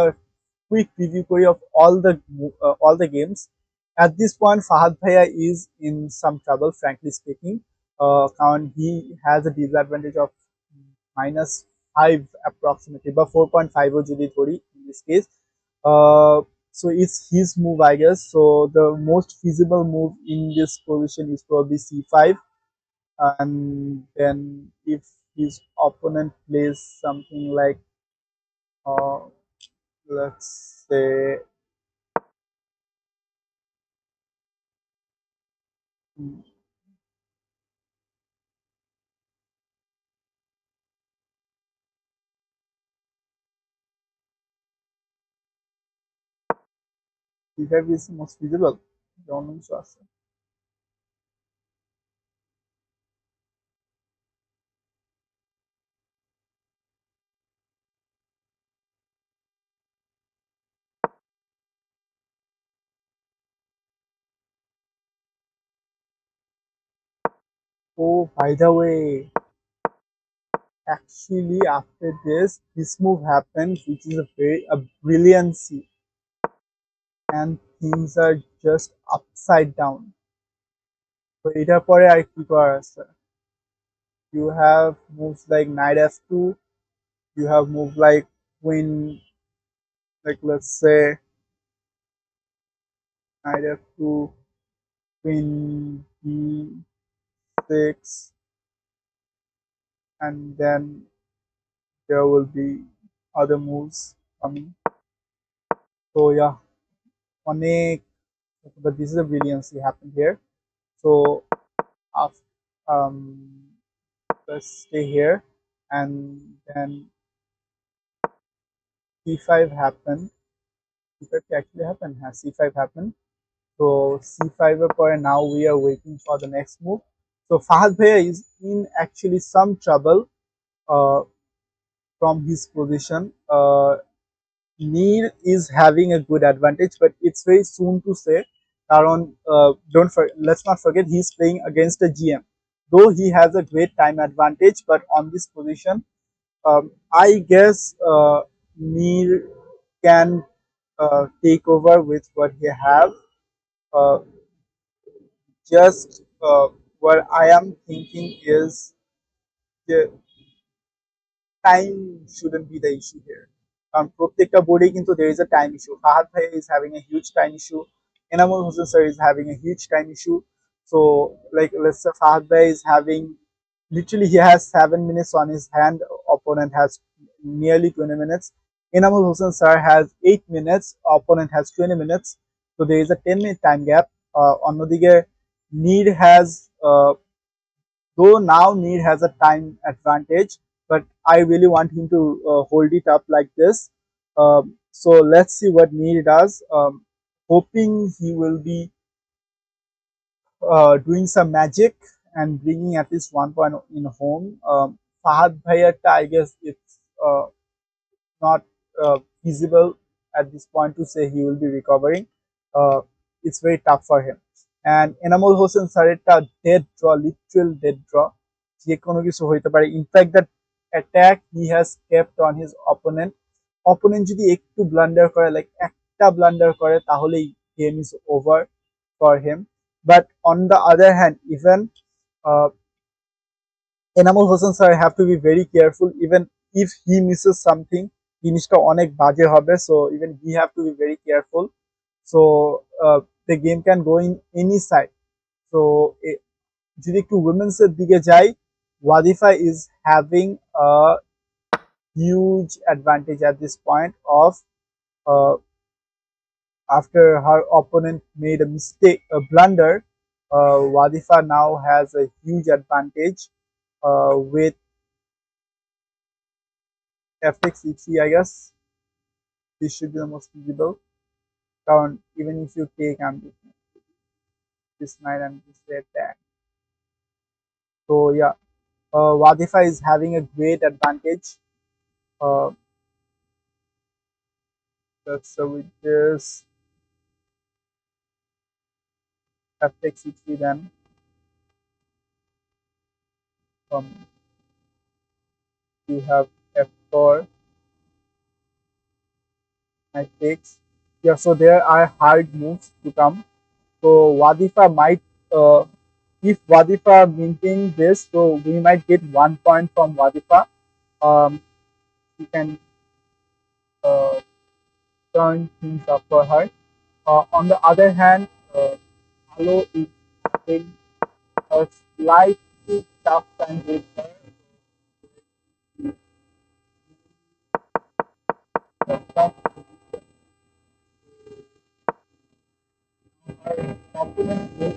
[SPEAKER 5] quick review করি of all the games. At this point, Fahad Bhaiya is in some trouble, frankly speaking. কারণ he has a disadvantage of -5 approximately, but 4.5 যদি ধরি in this case. Uh, so it's his move, I guess. So the most feasible move in this position is probably c5, and then if his opponent plays something like, uh, let's say, hmm, c5 is most feasible. Don't know, so oh, by the way, actually after this move happened, which is a brilliancy, and things are just upside down. So এটার পরে আর কি করার আছে? You have moves like knight f2. You have move like queen, like let's say knight f2, queen d6, and then there will be other moves coming. So yeah, অনেক, but this is a brilliancy happened here. So after, let's stay here, and then c5 happened. c5 actually happened. Has c5 happened? So c5 এর পরে now we are waiting for the next move. So Fahad Bhaiya is in actually some trouble uh, from his position. Neil is having a good advantage, but it's very soon to say. Karon, let's not forget he's playing against a GM. Though he has a great time advantage, but on this position, I guess Neil can take over with what he have. Uh, just what I am thinking is the time shouldn't be the issue here. প্রত্যেকটা বোর্ডে কিন্তু there is a time issue. Fahad Bhai is having a huge time issue. Enamul Hossain sir is having a huge time issue. So like let's say Fahad Bhai is having literally he has 7 minutes on his hand. Opponent has nearly 20 minutes. Enamul Hossain sir has 8 minutes. Opponent has 20 minutes. So there is a 10-minute time gap. অন্যদিকে Need has though now Need has a time advantage, but I really want him to hold it up like this. So let's see what Need does. Hoping he will be doing some magic and bringing at least 1 point in home. Fahad Bhaiyatta, I guess it's not feasible at this point to say he will be recovering. It's very tough for him. And Enamul Hossain স্যারেরটা dead draw, literal dead draw. যে কোনো কিছু হইতে পারে। In fact that attack he has kept on his opponent. Opponent যদি একটু blunder করে, like একটা blunder করে, তাহলেই game is over for him. But on the other hand, even Enamul Hossain sir have to be very careful. Even if he misses something, জিনিসটা অনেক বাজে হবে। So even he have to be very careful. So the game can go in any side. So যদি একটু women's এর দিকে যাই, Wadifa is having a huge advantage at this point of uh, after her opponent made a mistake, a blunder. Wadifa now has a huge advantage with FX E3, I guess. This should be the most visible. Even if you take this knight and this attack. So yeah, Wadifa is having a great advantage. Uh, so with this FX E3 then you have F4, knight takes. Yeah, so there are hard moves to come. So Wadifa might, if Wadifa maintains this, so we might get 1 point from Wadifa. We can uh, turn things up for her. On the other hand, Halo is having a slightly tough time with her. Tough her opponent is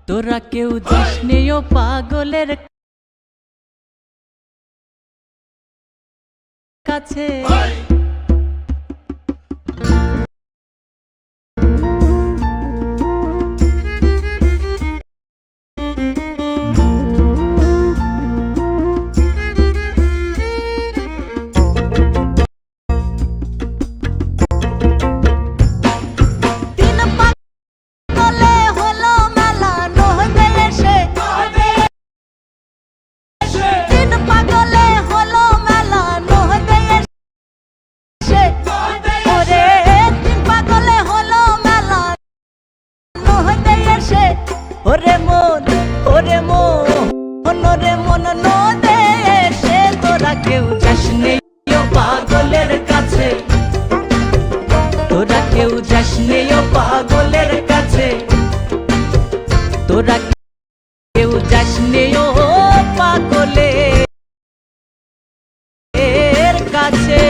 [SPEAKER 6] তোরা কেউ জিসনেও পাগলের কাছে ওরে মন ওরে মন ওরে মন নদে এসে তোরা কেউ যাস নেই পাগলের কাছে তোরা কেউ যাস নেই পাগলের কাছে তোরা কেউ যাস নেই পাগলের কাছে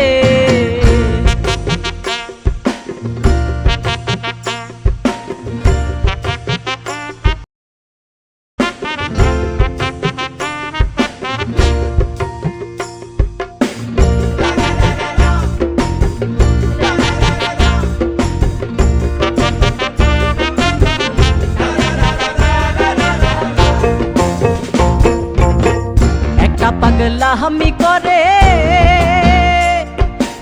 [SPEAKER 6] পাগলা হামি করে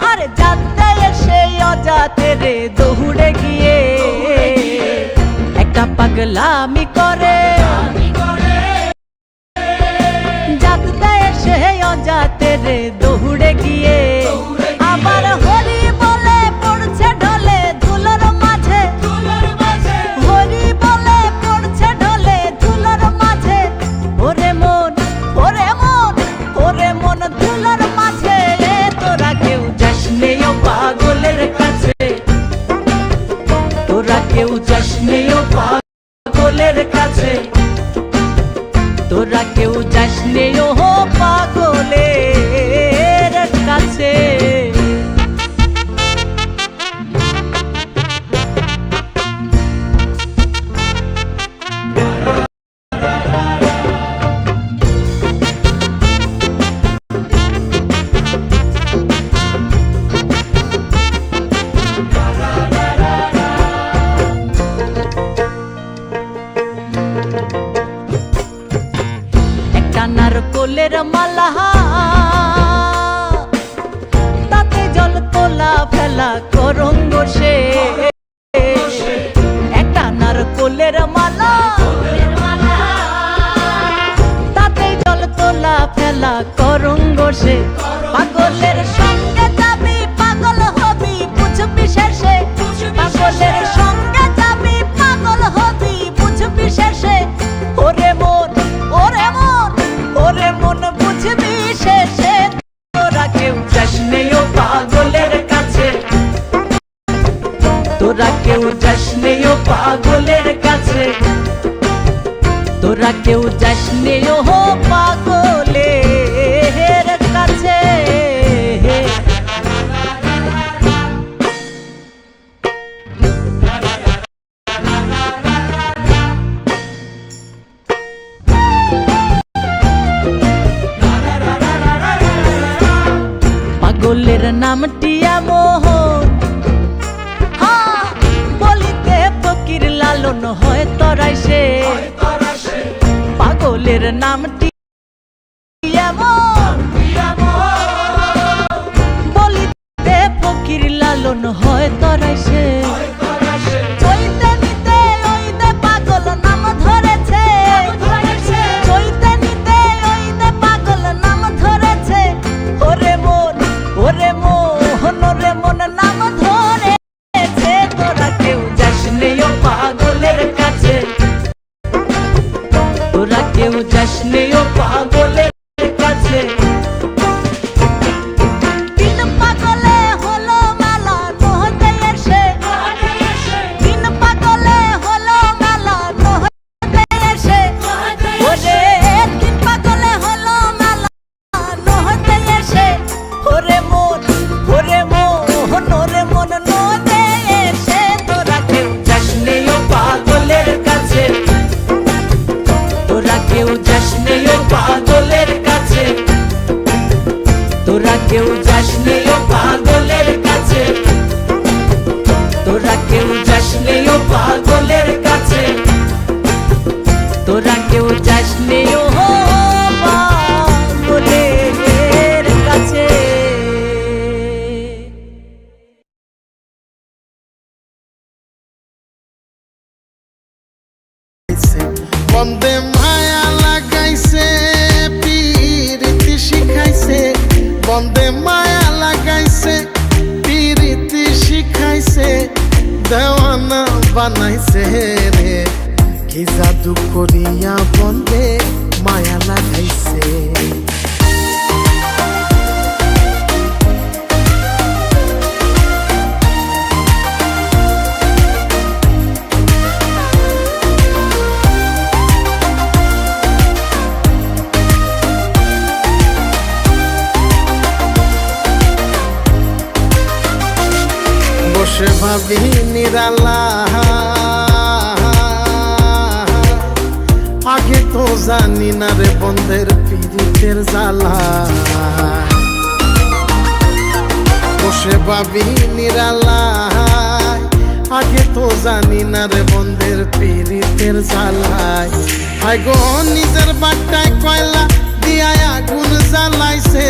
[SPEAKER 6] আরে যাতে এসে অজাতে রে দৌড়ে গিয়ে একটা পাগলা হামি করে যাতে এসে অজাতে রে দৌড়ে গিয়ে আবার হরি বলে পড়ছে ঢলে ধুলোর মাঝে হরি বলে পড়ছে ঢলে ধুলোর মাঝে ওরে মন ওরে মন ওরে মন ধুলোর মাঝে তোরা কেউ যাস নেই পাগলের কাছে তোরা কেউ যাস নেই পাগলের কাছে তোরা কেউ যাস নেই পাগলের কাছে নারকোলের মালা তাতে জল তোলা ফেলা করঙ্গ সে একটা নারকোলের মালা তাতে জল তোলা ফেলা করঙ্গ সে পাগলের সঙ্গে যাবি পাগল হবি বুঝবি শেষে পাগলের সঙ্গে যাবি পাগল হবি বুঝবি শেষে ওরে মন ওরে মন ওরে মন বুঝবি শেষে তোরা কেউ যাস নেই পাগলের কাছে তোরা কেউ যাস নেই পাগলের কাছে তোরা কেউ যাস নেই পাগলের কাছে পাগলের নামটি এমন বলিতে ফকির লালন হয় তরাই সে পাগলের নামটি এমন বলিতে ফকির লালন হয় তরাই সে চইতে নিতে ওই দে পাগল নাম ধরেছে চইতে নিতে ওই দে পাগল নাম ধরেছে ওরে মন ওরে মন নাম ধরেছে তোরা কেউ যাস নেই পাগলের কাছে তোরা কেউ যাস নেই পাগলের কাছে তিন পাগলে হলো মেলা নহতে এসে তিন
[SPEAKER 4] বন্দে মায়া লাগাইছে পিরিতি শিখাইছে বন্দে মায়া লাগাইছে পিরিতি শিখাইছে দেওয়ানা বানাইছে রে কি জাদু করিয়া বন্দে মায়া লাগাইছে বসে ভাবি নিরালা আগে তো জানি না রে বন্ধের পীড়িতের জ্বালা বসে ভাবি নিরালা আগে তো জানি না রে বন্ধের পীড়িতের জ্বালায় হায় গো নিজের বাট্টায় কয়লা দিয়া আগুন জ্বালাইছে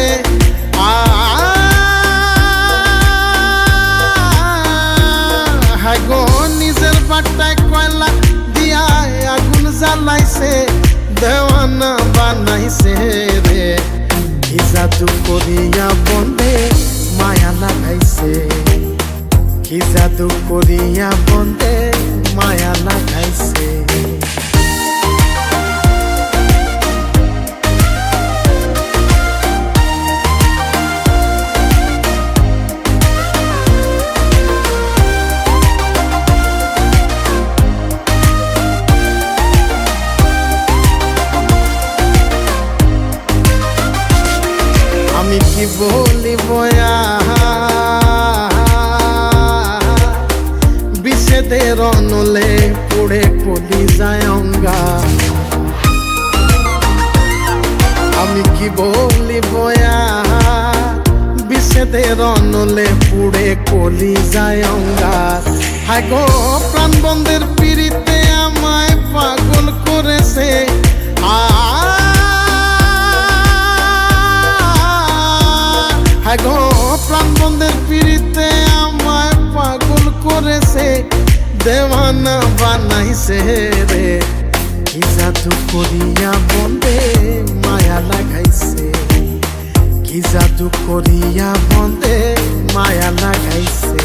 [SPEAKER 4] হায় গো নিজের বাট্টায় কয়লা দিয়া আগুন জ্বালাইছে দেওয়ানা বানাইছে রে কি জাদু করিয়া বন্দে মায়া লাগাইছে কি জাদু করিয়া বন্দে মায়া লাগাইছে আমি কি বলিব বিষেদের অনলে পুড়ে কলি যায় অঙ্গা আমি কি বলিব বিষেদের অনলে পুড়ে কলি যায় অঙ্গা হায় গো প্রাণ বন্ধের পিড়িতে আমায় পাগল করেছে হায় গো প্রাণ বন্ধের পিড়িতে আমায় পাগল করেছে দেওয়ানা বানাইছে রে কি জাদু করিয়া বন্দে মায়া লাগাইছে কি জাদু করিয়া বন্দে মায়া লাগাইছে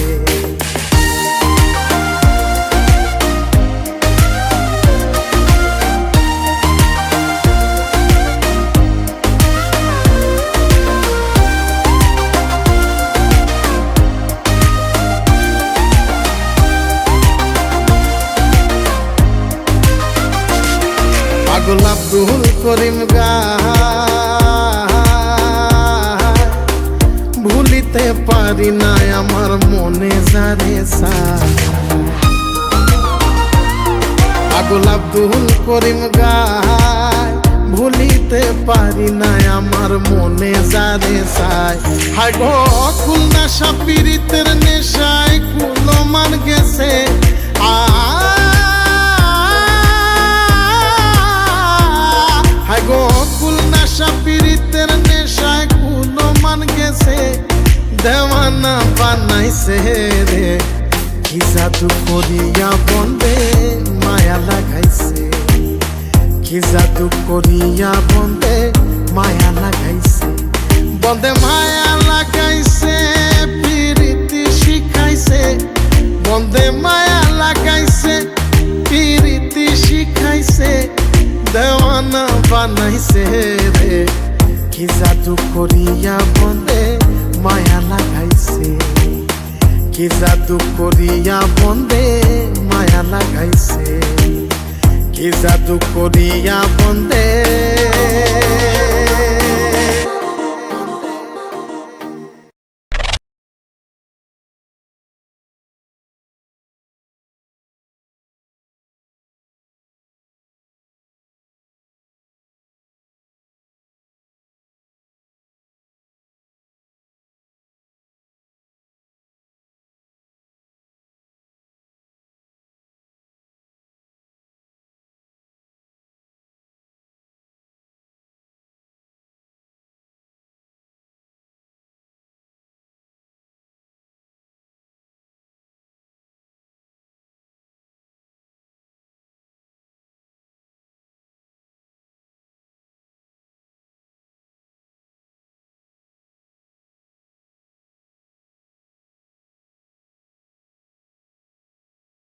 [SPEAKER 4] পাগল আব্দুল করিম ভুলিতে পারি না আমার মনে যারে পাগল আব্দুল করিম ভুলিতে পারি না আমার মনে যারে চায় হায় গো খুলনা সাপিরিতের নেশায় কুলো মান গেছে হায় গো খুলনা সাপিরিতের নেশায় কুলো মান গেছে দেওয়ানা বানাইছে রে কি জাদু করিয়া বন্দে মায়া লাগাইছে কি জাদু করিয়া বন্দে মায়া লাগাইছে বন্দে মায়া লাগাইছে পিরিতি শিখাইছে বন্দে মায়া লাগাইছে পিরিতি শিখাইছে দেওয়ানা বানাইছে রে কি জাদু করিয়া বন্দে মায়া লাগাইছে কি জাদু করিয়া বন্দে মায়া লাগাইছে কি জাদু করিয়া বন্দে